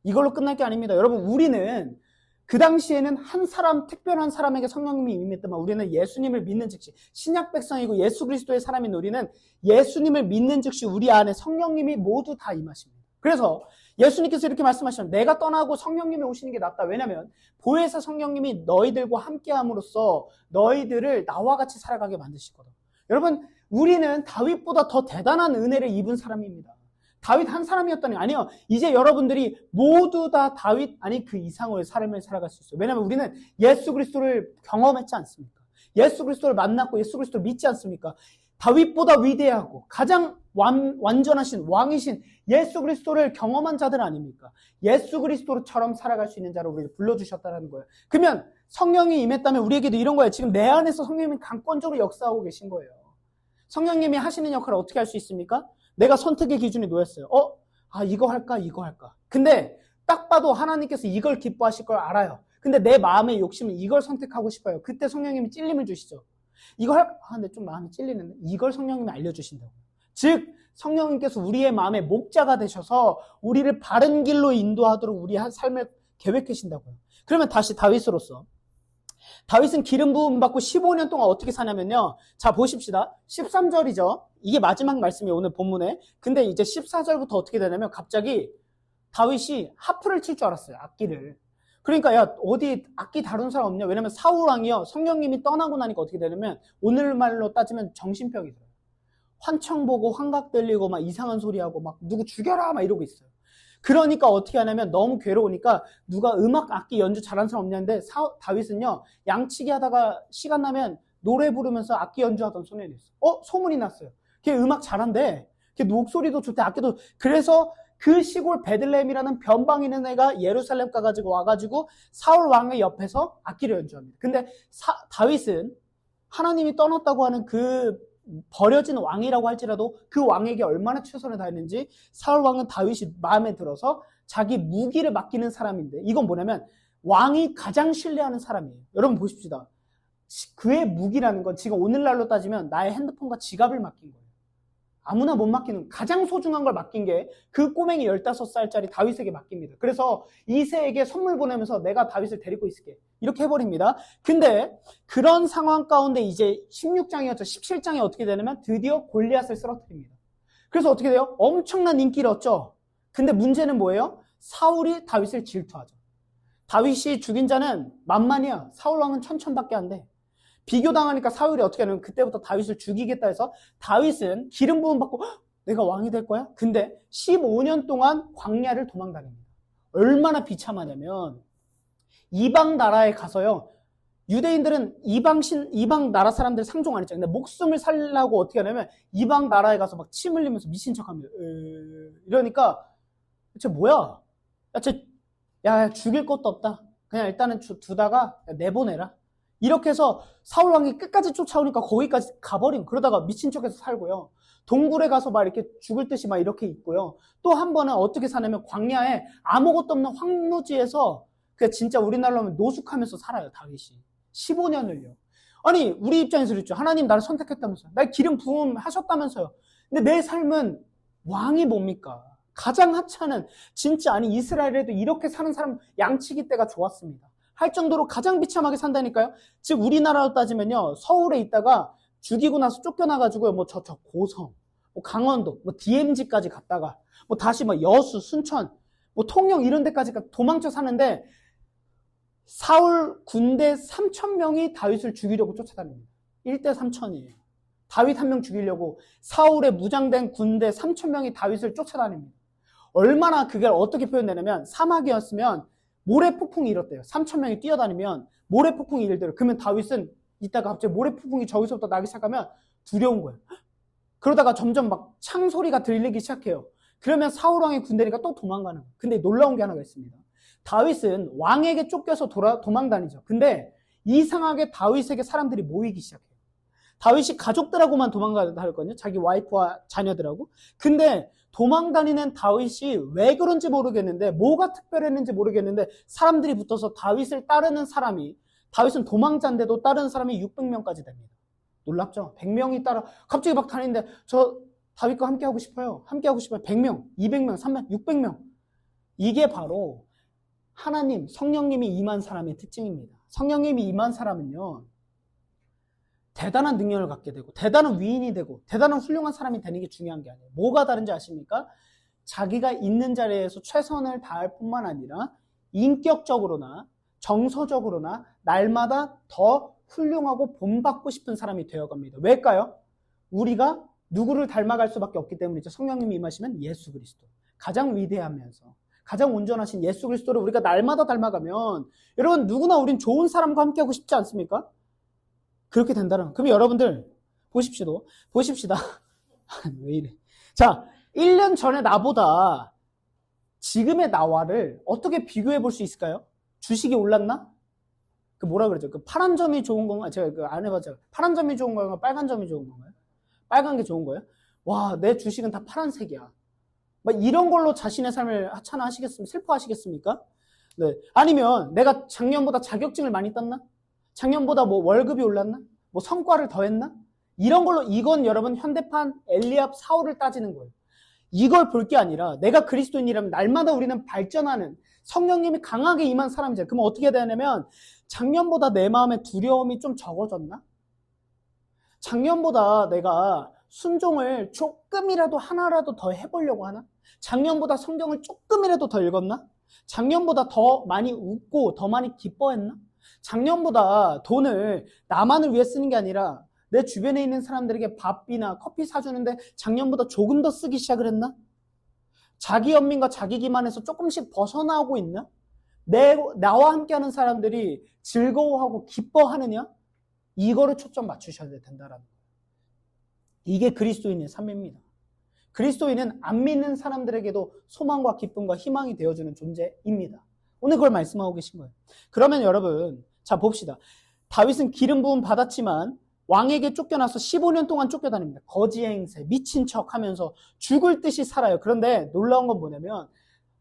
이걸로 끝날 게 아닙니다. 여러분 우리는 그 당시에는 한 사람, 특별한 사람에게 성령님이 임했더만 우리는 예수님을 믿는 즉시, 신약 백성이고 예수 그리스도의 사람인 우리는 예수님을 믿는 즉시 우리 안에 성령님이 모두 다 임하십니다. 그래서 예수님께서 이렇게 말씀하시면 내가 떠나고 성령님이 오시는 게 낫다. 왜냐하면 보혜사 성령님이 너희들과 함께함으로써 너희들을 나와 같이 살아가게 만드실 거다. 여러분 우리는 다윗보다 더 대단한 은혜를 입은 사람입니다. 다윗 한 사람이었더니 아니요. 이제 여러분들이 모두 다 다윗 아니 그 이상의 삶을 살아갈 수 있어요. 왜냐하면 우리는 예수 그리스도를 경험했지 않습니까? 예수 그리스도를 만났고 예수 그리스도를 믿지 않습니까? 다윗보다 위대하고 가장 완전하신 왕이신 예수 그리스도를 경험한 자들 아닙니까? 예수 그리스도처럼 살아갈 수 있는 자로 우리를 불러주셨다는 거예요. 그러면 성령이 임했다면 우리에게도 이런 거예요. 지금 내 안에서 성령님이 강권적으로 역사하고 계신 거예요. 성령님이 하시는 역할을 어떻게 할 수 있습니까? 내가 선택의 기준이 놓였어요. 이거 할까, 이거 할까. 근데 딱 봐도 하나님께서 이걸 기뻐하실 걸 알아요. 근데 내 마음의 욕심은 이걸 선택하고 싶어요. 그때 성령님이 찔림을 주시죠. 근데 좀 마음이 찔리는데 이걸 성령님이 알려주신다고. 즉 성령님께서 우리의 마음의 목자가 되셔서 우리를 바른 길로 인도하도록 우리의 삶을 계획하신다고요. 그러면 다시 다윗으로서 다윗은 기름 부음 받고 15년 동안 어떻게 사냐면요. 자, 보십시다. 13절이죠. 이게 마지막 말씀이에요, 오늘 본문에. 근데 이제 14절부터 어떻게 되냐면 갑자기 다윗이 하프를 칠 줄 알았어요, 악기를. 그러니까 야, 어디 악기 다루는 사람 없냐? 왜냐면 사울 왕이요. 성령님이 떠나고 나니까 어떻게 되냐면 오늘말로 따지면 정신병이 들어요. 환청 보고 환각 들리고 막 이상한 소리하고 막 누구 죽여라 막 이러고 있어요. 그러니까 어떻게 하냐면 너무 괴로우니까 누가 음악 악기 연주 잘하는 사람 없냐는데 다윗은요 양치기 하다가 시간 나면 노래 부르면서 악기 연주하던 소년이 있어요. 소문이 났어요. 걔 음악 잘한대. 걔 목소리도 좋대. 악기도. 그래서 그 시골 베들레헴이라는 변방 있는 애가 예루살렘 가가지고 와가지고 사울 왕의 옆에서 악기를 연주합니다. 근데 다윗은 하나님이 떠났다고 하는 그 버려진 왕이라고 할지라도 그 왕에게 얼마나 최선을 다했는지 사울 왕은 다윗이 마음에 들어서 자기 무기를 맡기는 사람인데 이건 뭐냐면 왕이 가장 신뢰하는 사람이에요. 여러분 보십시다. 그의 무기라는 건 지금 오늘날로 따지면 나의 핸드폰과 지갑을 맡긴 거예요. 아무나 못 맡기는 가장 소중한 걸 맡긴 게 그 꼬맹이 15살짜리 다윗에게 맡깁니다. 그래서 이새에게 선물 보내면서 내가 다윗을 데리고 있을게. 이렇게 해버립니다. 근데 그런 상황 가운데 이제 16장이었죠. 17장에 어떻게 되냐면 드디어 골리앗을 쓰러뜨립니다. 그래서 어떻게 돼요? 엄청난 인기를 얻죠. 근데 문제는 뭐예요? 사울이 다윗을 질투하죠. 다윗이 죽인 자는 만만이야. 사울 왕은 천천밖에 안 돼. 비교당하니까 사울이 어떻게 하냐면 그때부터 다윗을 죽이겠다 해서 다윗은 기름 부음 받고 내가 왕이 될 거야? 근데 15년 동안 광야를 도망다닙니다. 얼마나 비참하냐면 이방 나라에 가서요. 유대인들은 이방 나라 사람들 상종 안 했죠. 근데 목숨을 살려고 어떻게 하냐면 이방 나라에 가서 막 침 흘리면서 미친 척합니다. 이러니까 쟤 뭐야? 야 죽일 것도 없다. 그냥 일단은 두다가 내보내라. 이렇게 해서 사울 왕이 끝까지 쫓아오니까 거기까지 가버린 그러다가 미친 척해서 살고요. 동굴에 가서 막 이렇게 죽을 듯이 막 이렇게 있고요. 또 한 번은 어떻게 사냐면 광야에 아무것도 없는 황무지에서 그 진짜 우리나라로 하면 노숙하면서 살아요. 다윗이 15년을요. 아니 우리 입장에서 그랬죠. 하나님 나를 선택했다면서요. 날 기름 부음하셨다면서요. 근데 내 삶은 왕이 뭡니까? 가장 하찮은 진짜 아니 이스라엘에도 이렇게 사는 사람 양치기 때가 좋았습니다. 할 정도로 가장 비참하게 산다니까요. 즉 우리나라로 따지면요. 서울에 있다가 죽이고 나서 쫓겨나가지고요. 뭐 저 고성, 뭐 강원도, 뭐 DMZ까지 갔다가 뭐 다시 뭐 여수, 순천, 뭐 통영 이런 데까지 도망쳐 사는데 사울 군대 3,000명이 다윗을 죽이려고 쫓아다닙니다. 1대 3,000이에요. 다윗 한 명 죽이려고 사울의 무장된 군대 3,000명이 다윗을 쫓아다닙니다. 얼마나 그걸 어떻게 표현되냐면 사막이었으면 모래폭풍이 일었대요. 3,000명이 뛰어다니면 모래폭풍이 일대요. 그러면 다윗은 이따가 갑자기 모래폭풍이 저기서부터 나기 시작하면 두려운 거예요. 그러다가 점점 막 창소리가 들리기 시작해요. 그러면 사울왕의 군대니까 또 도망가는 거예요. 근데 놀라운 게 하나가 있습니다. 다윗은 왕에게 쫓겨서 도망다니죠. 근데 이상하게 다윗에게 사람들이 모이기 시작해요. 다윗이 가족들하고만 도망가거든요. 자기 와이프와 자녀들하고. 근데 도망다니는 다윗이 왜 그런지 모르겠는데 뭐가 특별했는지 모르겠는데 사람들이 붙어서 다윗을 따르는 사람이 다윗은 도망자인데도 따르는 사람이 600명까지 됩니다. 놀랍죠? 100명이 따라 갑자기 막 다니는데 저 다윗과 함께하고 싶어요. 함께하고 싶어요. 100명, 200명, 300명, 600명. 이게 바로 하나님, 성령님이 임한 사람의 특징입니다. 성령님이 임한 사람은요. 대단한 능력을 갖게 되고 대단한 위인이 되고 대단한 훌륭한 사람이 되는 게 중요한 게 아니에요. 뭐가 다른지 아십니까? 자기가 있는 자리에서 최선을 다할 뿐만 아니라 인격적으로나 정서적으로나 날마다 더 훌륭하고 본받고 싶은 사람이 되어갑니다. 왜일까요? 우리가 누구를 닮아갈 수밖에 없기 때문이죠. 성령님이 임하시면 예수 그리스도. 가장 위대하면서 가장 온전하신 예수 그리스도를 우리가 날마다 닮아가면 여러분 누구나 우린 좋은 사람과 함께하고 싶지 않습니까? 그렇게 된다는. 그럼 여러분들 보십시다. 왜 이래? 자, 1년 전에 나보다 지금의 나와를 어떻게 비교해 볼 수 있을까요? 주식이 올랐나? 그 뭐라 그러죠? 그 파란 점이 좋은 건가요? 제가 그 안 해봤죠. 파란 점이 좋은 건가요? 빨간 점이 좋은 건가요? 빨간 게 좋은 거예요? 와, 내 주식은 다 파란색이야. 막 이런 걸로 자신의 삶을 하찮아하시겠습니까? 슬퍼하시겠습니까? 네. 아니면 내가 작년보다 자격증을 많이 땄나? 작년보다 뭐 월급이 올랐나? 뭐 성과를 더했나? 이런 걸로 이건 여러분 현대판 엘리압 사울을 따지는 거예요. 이걸 볼 게 아니라 내가 그리스도인이라면 날마다 우리는 발전하는 성령님이 강하게 임한 사람이잖아요. 그럼 어떻게 되냐면 작년보다 내 마음의 두려움이 좀 적어졌나? 작년보다 내가 순종을 조금이라도 하나라도 더 해보려고 하나? 작년보다 성경을 조금이라도 더 읽었나? 작년보다 더 많이 웃고 더 많이 기뻐했나? 작년보다 돈을 나만을 위해 쓰는 게 아니라 내 주변에 있는 사람들에게 밥이나 커피 사주는데 작년보다 조금 더 쓰기 시작을 했나? 자기 연민과 자기 기만에서 조금씩 벗어나고 있나? 나와 함께하는 사람들이 즐거워하고 기뻐하느냐? 이거를 초점 맞추셔야 된다라는 거예요. 이게 그리스도인의 삶입니다. 그리스도인은 안 믿는 사람들에게도 소망과 기쁨과 희망이 되어주는 존재입니다. 오늘 그걸 말씀하고 계신 거예요. 그러면 여러분, 자 봅시다. 다윗은 기름 부음 받았지만 왕에게 쫓겨나서 15년 동안 쫓겨다닙니다. 거지 행세, 미친 척 하면서 죽을 듯이 살아요. 그런데 놀라운 건 뭐냐면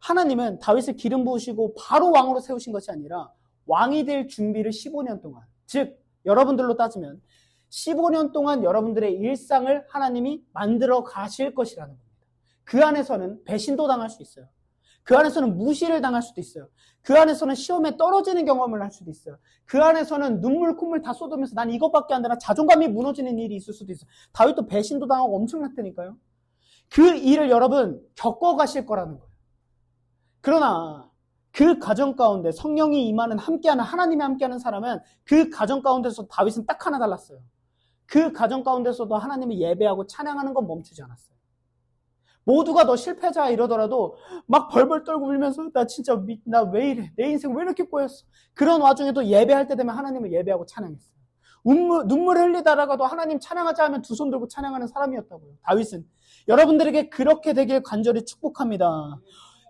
하나님은 다윗을 기름 부으시고 바로 왕으로 세우신 것이 아니라 왕이 될 준비를 15년 동안, 즉 여러분들로 따지면 15년 동안 여러분들의 일상을 하나님이 만들어 가실 것이라는 겁니다. 그 안에서는 배신도 당할 수 있어요. 그 안에서는 무시를 당할 수도 있어요. 그 안에서는 시험에 떨어지는 경험을 할 수도 있어요. 그 안에서는 눈물 콧물 다 쏟으면서 난 이것밖에 안 되나 자존감이 무너지는 일이 있을 수도 있어요. 다윗도 배신도 당하고 엄청났다니까요. 그 일을 여러분 겪어가실 거라는 거예요. 그러나 그 가정 가운데 성령이 임하는 함께하는 하나님이 함께하는 사람은 그 가정 가운데서 다윗은 딱 하나 달랐어요. 그 가정 가운데서도 하나님을 예배하고 찬양하는 건 멈추지 않았어요. 모두가 너 실패자 이러더라도 막 벌벌 떨고 울면서 나 진짜 나 왜 이래? 내 인생 왜 이렇게 꼬였어? 그런 와중에도 예배할 때 되면 하나님을 예배하고 찬양했어요. 눈물 흘리다가도 하나님 찬양하자 하면 두 손 들고 찬양하는 사람이었다고요. 다윗은. 여러분들에게 그렇게 되길 간절히 축복합니다.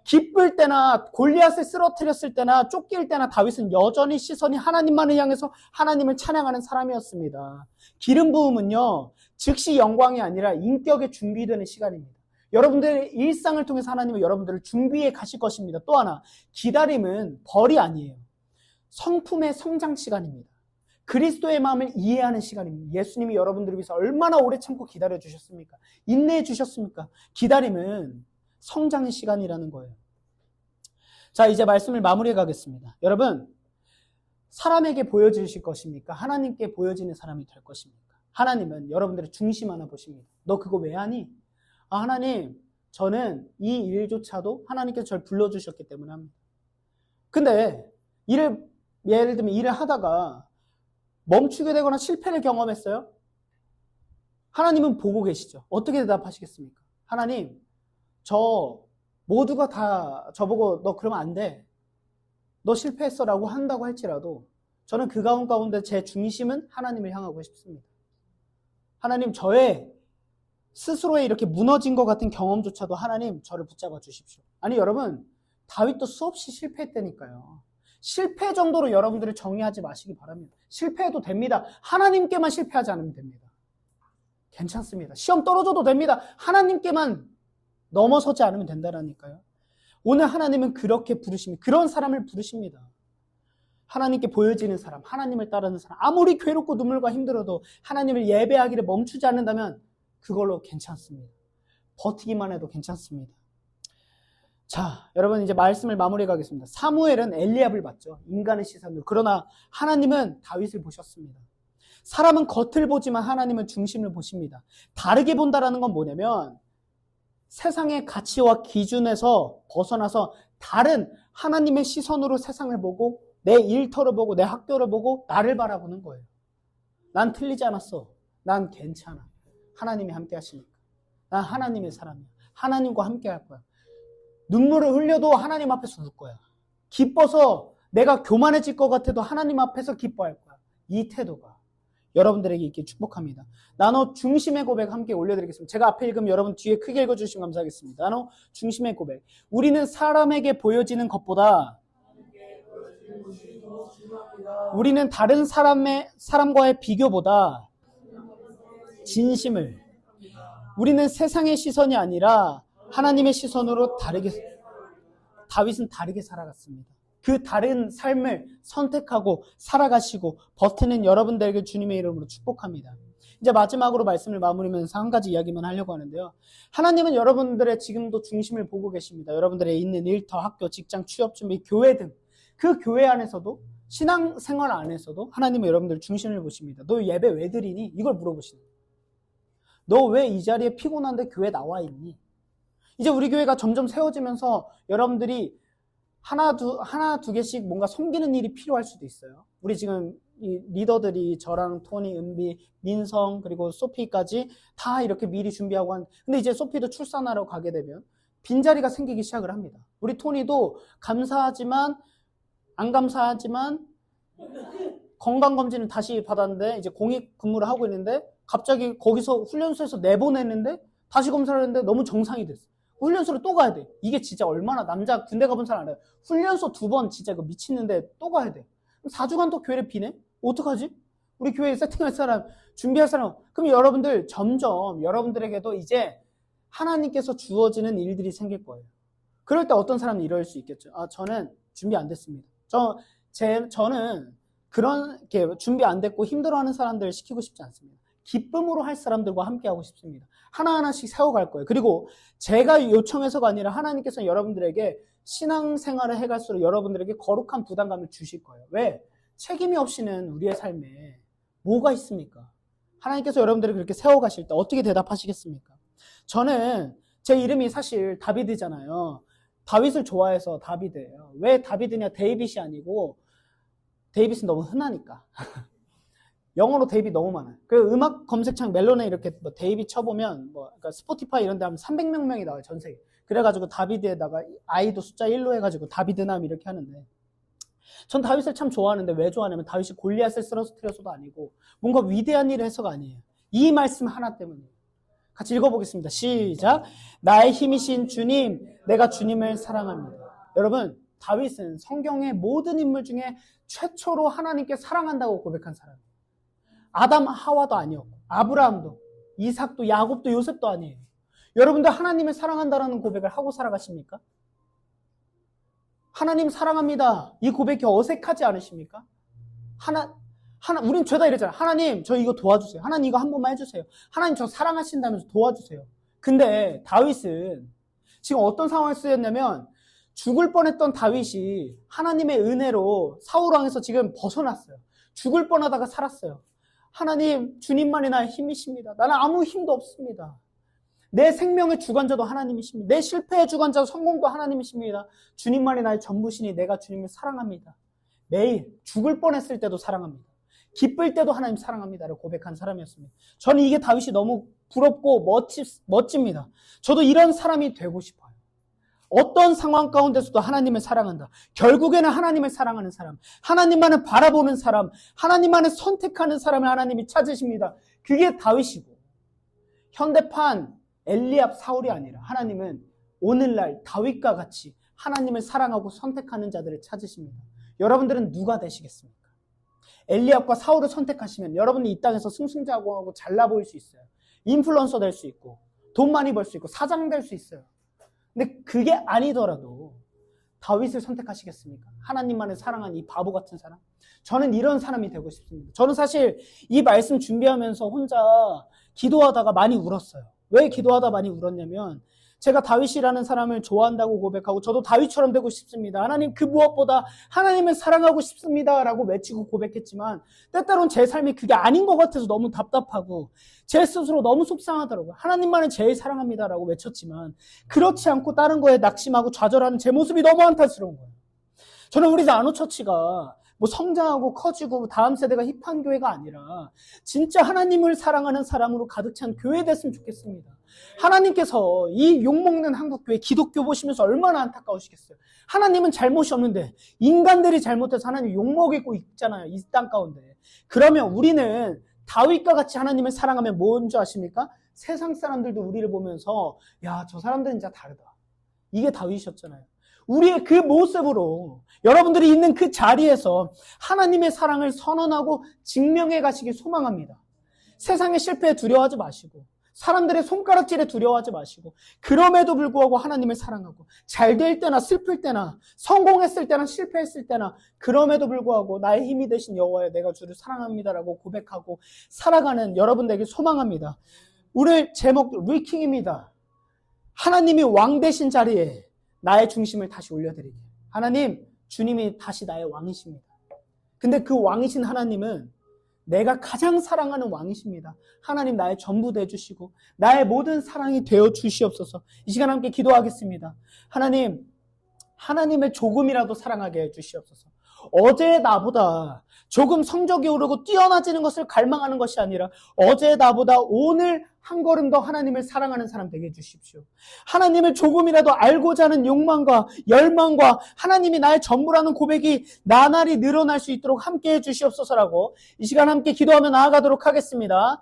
기쁠 때나 골리앗을 쓰러뜨렸을 때나 쫓길 때나 다윗은 여전히 시선이 하나님만을 향해서 하나님을 찬양하는 사람이었습니다. 기름 부음은요, 즉시 영광이 아니라 인격에 준비되는 시간입니다. 여러분들의 일상을 통해서 하나님은 여러분들을 준비해 가실 것입니다. 또 하나, 기다림은 벌이 아니에요. 성품의 성장 시간입니다. 그리스도의 마음을 이해하는 시간입니다. 예수님이 여러분들을 위해서 얼마나 오래 참고 기다려 주셨습니까? 인내해 주셨습니까? 기다림은 성장의 시간이라는 거예요. 자, 이제 말씀을 마무리해 가겠습니다. 여러분, 사람에게 보여주실 것입니까? 하나님께 보여지는 사람이 될 것입니까? 하나님은 여러분들의 중심 하나 보십니다. 너 그거 왜 하니? 아, 하나님, 저는 이 일조차도 하나님께서 저를 불러주셨기 때문에 합니다. 근데 예를 들면 일을 하다가 멈추게 되거나 실패를 경험했어요? 하나님은 보고 계시죠. 어떻게 대답하시겠습니까? 하나님, 저 모두가 다 저보고 너 그러면 안 돼. 너 실패했어 라고 한다고 할지라도 저는 그 가운데 제 중심은 하나님을 향하고 싶습니다. 하나님, 저의 스스로의 이렇게 무너진 것 같은 경험조차도 하나님 저를 붙잡아 주십시오. 아니 여러분, 다윗도 수없이 실패했다니까요. 실패 정도로 여러분들을 정의하지 마시기 바랍니다. 실패해도 됩니다. 하나님께만 실패하지 않으면 됩니다. 괜찮습니다. 시험 떨어져도 됩니다. 하나님께만 넘어서지 않으면 된다라니까요. 오늘 하나님은 그렇게 부르십니다. 그런 사람을 부르십니다. 하나님께 보여지는 사람, 하나님을 따르는 사람, 아무리 괴롭고 눈물과 힘들어도 하나님을 예배하기를 멈추지 않는다면 그걸로 괜찮습니다. 버티기만 해도 괜찮습니다. 자, 여러분 이제 말씀을 마무리해 가겠습니다. 사무엘은 엘리압을 봤죠. 인간의 시선으로. 그러나 하나님은 다윗을 보셨습니다. 사람은 겉을 보지만 하나님은 중심을 보십니다. 다르게 본다라는 건 뭐냐면 세상의 가치와 기준에서 벗어나서 다른 하나님의 시선으로 세상을 보고 내 일터를 보고 내 학교를 보고 나를 바라보는 거예요. 난 틀리지 않았어. 난 괜찮아. 하나님이 함께 하시니까. 난 하나님의 사람이야. 하나님과 함께 할 거야. 눈물을 흘려도 하나님 앞에서 울 거야. 기뻐서 내가 교만해질 것 같아도 하나님 앞에서 기뻐할 거야. 이 태도가 여러분들에게 있길 축복합니다. 나눠 중심의 고백 함께 올려드리겠습니다. 제가 앞에 읽으면 여러분 뒤에 크게 읽어주시면 감사하겠습니다. 나눠 중심의 고백. 우리는 사람에게 보여지는 것보다 우리는 다른 사람과의 비교보다 진심을, 우리는 세상의 시선이 아니라 하나님의 시선으로 다윗은 다르게 살아갔습니다. 그 다른 삶을 선택하고 살아가시고 버티는 여러분들에게 주님의 이름으로 축복합니다. 이제 마지막으로 말씀을 마무리하면서 한 가지 이야기만 하려고 하는데요. 하나님은 여러분들의 지금도 중심을 보고 계십니다. 여러분들의 있는 일터, 학교, 직장, 취업 준비, 교회 등 그 교회 안에서도 신앙생활 안에서도 하나님은 여러분들 중심을 보십니다. 너 예배 왜 드리니? 이걸 물어보시는 거예요. 너 왜 이 자리에 피곤한데 교회 나와 있니? 이제 우리 교회가 점점 세워지면서 여러분들이 하나 두 개씩 뭔가 섬기는 일이 필요할 수도 있어요. 우리 지금 이 리더들이 저랑 토니, 은비, 민성 그리고 소피까지 다 이렇게 미리 준비하고 근데 이제 소피도 출산하러 가게 되면 빈자리가 생기기 시작을 합니다. 우리 토니도 감사하지만 안 감사하지만 건강검진을 다시 받았는데 이제 공익 근무를 하고 있는데 갑자기 거기서 훈련소에서 내보냈는데 다시 검사를 했는데 너무 정상이 됐어. 훈련소로 또 가야 돼. 이게 진짜 얼마나 남자 군대 가본 사람 알아요. 훈련소 2번 진짜 이거 미치는데 또 가야 돼. 4주간 또 교회를 비네? 어떡하지? 우리 교회에 세팅할 사람, 준비할 사람. 그럼 여러분들 점점 여러분들에게도 이제 하나님께서 주어지는 일들이 생길 거예요. 그럴 때 어떤 사람은 이럴 수 있겠죠. 아, 저는 준비 안 됐습니다. 저는 이렇게 준비 안 됐고 힘들어하는 사람들을 시키고 싶지 않습니다. 기쁨으로 할 사람들과 함께 하고 싶습니다. 하나하나씩 세워갈 거예요. 그리고 제가 요청해서가 아니라 하나님께서 여러분들에게 신앙생활을 해갈수록 여러분들에게 거룩한 부담감을 주실 거예요. 왜? 책임이 없이는 우리의 삶에 뭐가 있습니까? 하나님께서 여러분들을 그렇게 세워가실 때 어떻게 대답하시겠습니까? 저는 제 이름이 사실 다비드잖아요. 다윗을 좋아해서 다비드예요. 왜 다비드냐? 데이빗이 아니고 데이빗은 너무 흔하니까. 영어로 데이빗 너무 많아요. 그 음악 검색창 멜론에 이렇게 뭐 데이빗 쳐보면 그러니까 스포티파이 이런 데 하면 300명이 나와요, 전 세계. 그래가지고 다비드에다가 아이도 숫자 1로 해가지고 다비드남 이렇게 하는데, 전 다윗을 참 좋아하는데 왜 좋아하냐면 다윗이 골리앗을 쓰러뜨려서도 아니고 뭔가 위대한 일을 해서가 아니에요. 이 말씀 하나 때문이에요. 같이 읽어보겠습니다. 시작. 나의 힘이신 주님, 내가 주님을 사랑합니다. 여러분, 다윗은 성경의 모든 인물 중에 최초로 하나님께 사랑한다고 고백한 사람이에요. 아담, 하와도 아니었고 아브라함도, 이삭도, 야곱도, 요셉도 아니에요. 여러분들 하나님을 사랑한다라는 고백을 하고 살아가십니까? 하나님 사랑합니다. 이 고백이 어색하지 않으십니까? 우린 죄다 이러잖아요. 하나님, 저 이거 도와주세요. 하나님 이거 한 번만 해주세요. 하나님 저 사랑하신다면서 도와주세요. 근데 다윗은 지금 어떤 상황에 쓰였냐면 죽을 뻔했던 다윗이 하나님의 은혜로 사울왕에서 지금 벗어났어요. 죽을 뻔하다가 살았어요. 하나님, 주님만이 나의 힘이십니다. 나는 아무 힘도 없습니다. 내 생명의 주관자도 하나님이십니다. 내 실패의 주관자, 성공도 하나님이십니다. 주님만이 나의 전부시니 내가 주님을 사랑합니다. 매일 죽을 뻔했을 때도 사랑합니다. 기쁠 때도 하나님 사랑합니다를 고백한 사람이었습니다. 저는 이게 다윗이 너무 부럽고 멋집니다. 저도 이런 사람이 되고 싶어요. 어떤 상황 가운데서도 하나님을 사랑한다. 결국에는 하나님을 사랑하는 사람, 하나님만을 바라보는 사람, 하나님만을 선택하는 사람을 하나님이 찾으십니다. 그게 다윗이고, 현대판 엘리압, 사울이 아니라 하나님은 오늘날 다윗과 같이 하나님을 사랑하고 선택하는 자들을 찾으십니다. 여러분들은 누가 되시겠습니까? 엘리압과 사울을 선택하시면 여러분이 이 땅에서 승승장구하고 잘나 보일 수 있어요. 인플루언서 될 수 있고 돈 많이 벌 수 있고 사장 될 수 있어요. 근데 그게 아니더라도 다윗을 선택하시겠습니까? 하나님만을 사랑하는 이 바보 같은 사람? 저는 이런 사람이 되고 싶습니다. 저는 사실 이 말씀 준비하면서 혼자 기도하다가 많이 울었어요. 왜 기도하다 많이 울었냐면 제가 다윗이라는 사람을 좋아한다고 고백하고 저도 다윗처럼 되고 싶습니다. 하나님, 그 무엇보다 하나님을 사랑하고 싶습니다 라고 외치고 고백했지만 때때로는 제 삶이 그게 아닌 것 같아서 너무 답답하고 제 스스로 너무 속상하더라고요. 하나님만을 제일 사랑합니다 라고 외쳤지만 그렇지 않고 다른 거에 낙심하고 좌절하는 제 모습이 너무 안타스러운 거예요. 저는 우리 나노처치가 뭐 성장하고 커지고 다음 세대가 힙한 교회가 아니라 진짜 하나님을 사랑하는 사람으로 가득 찬 교회 됐으면 좋겠습니다. 하나님께서 이 욕먹는 한국교회 기독교 보시면서 얼마나 안타까우시겠어요. 하나님은 잘못이 없는데 인간들이 잘못해서 하나님 욕먹이고 있잖아요. 이 땅 가운데. 그러면 우리는 다윗과 같이 하나님을 사랑하면 뭔지 아십니까? 세상 사람들도 우리를 보면서 야, 저 사람들은 진짜 다르다. 이게 다윗이었잖아요. 우리의 그 모습으로 여러분들이 있는 그 자리에서 하나님의 사랑을 선언하고 증명해 가시길 소망합니다. 세상의 실패에 두려워하지 마시고 사람들의 손가락질에 두려워하지 마시고 그럼에도 불구하고 하나님을 사랑하고 잘 될 때나 슬플 때나 성공했을 때나 실패했을 때나 그럼에도 불구하고 나의 힘이 되신 여호와여 내가 주를 사랑합니다라고 고백하고 살아가는 여러분 되길 소망합니다. 오늘 제목 리킹입니다. 하나님이 왕 되신 자리에 나의 중심을 다시 올려드리게. 하나님, 주님이 다시 나의 왕이십니다. 근데 그 왕이신 하나님은 내가 가장 사랑하는 왕이십니다. 하나님 나의 전부 되어주시고 나의 모든 사랑이 되어주시옵소서. 이 시간 함께 기도하겠습니다. 하나님, 하나님을 조금이라도 사랑하게 해주시옵소서. 어제의 나보다 조금 성적이 오르고 뛰어나지는 것을 갈망하는 것이 아니라 어제의 나보다 오늘 한 걸음 더 하나님을 사랑하는 사람 되게 해주십시오. 하나님을 조금이라도 알고자 하는 욕망과 열망과 하나님이 나의 전부라는 고백이 나날이 늘어날 수 있도록 함께 해주시옵소서라고 이 시간 함께 기도하며 나아가도록 하겠습니다.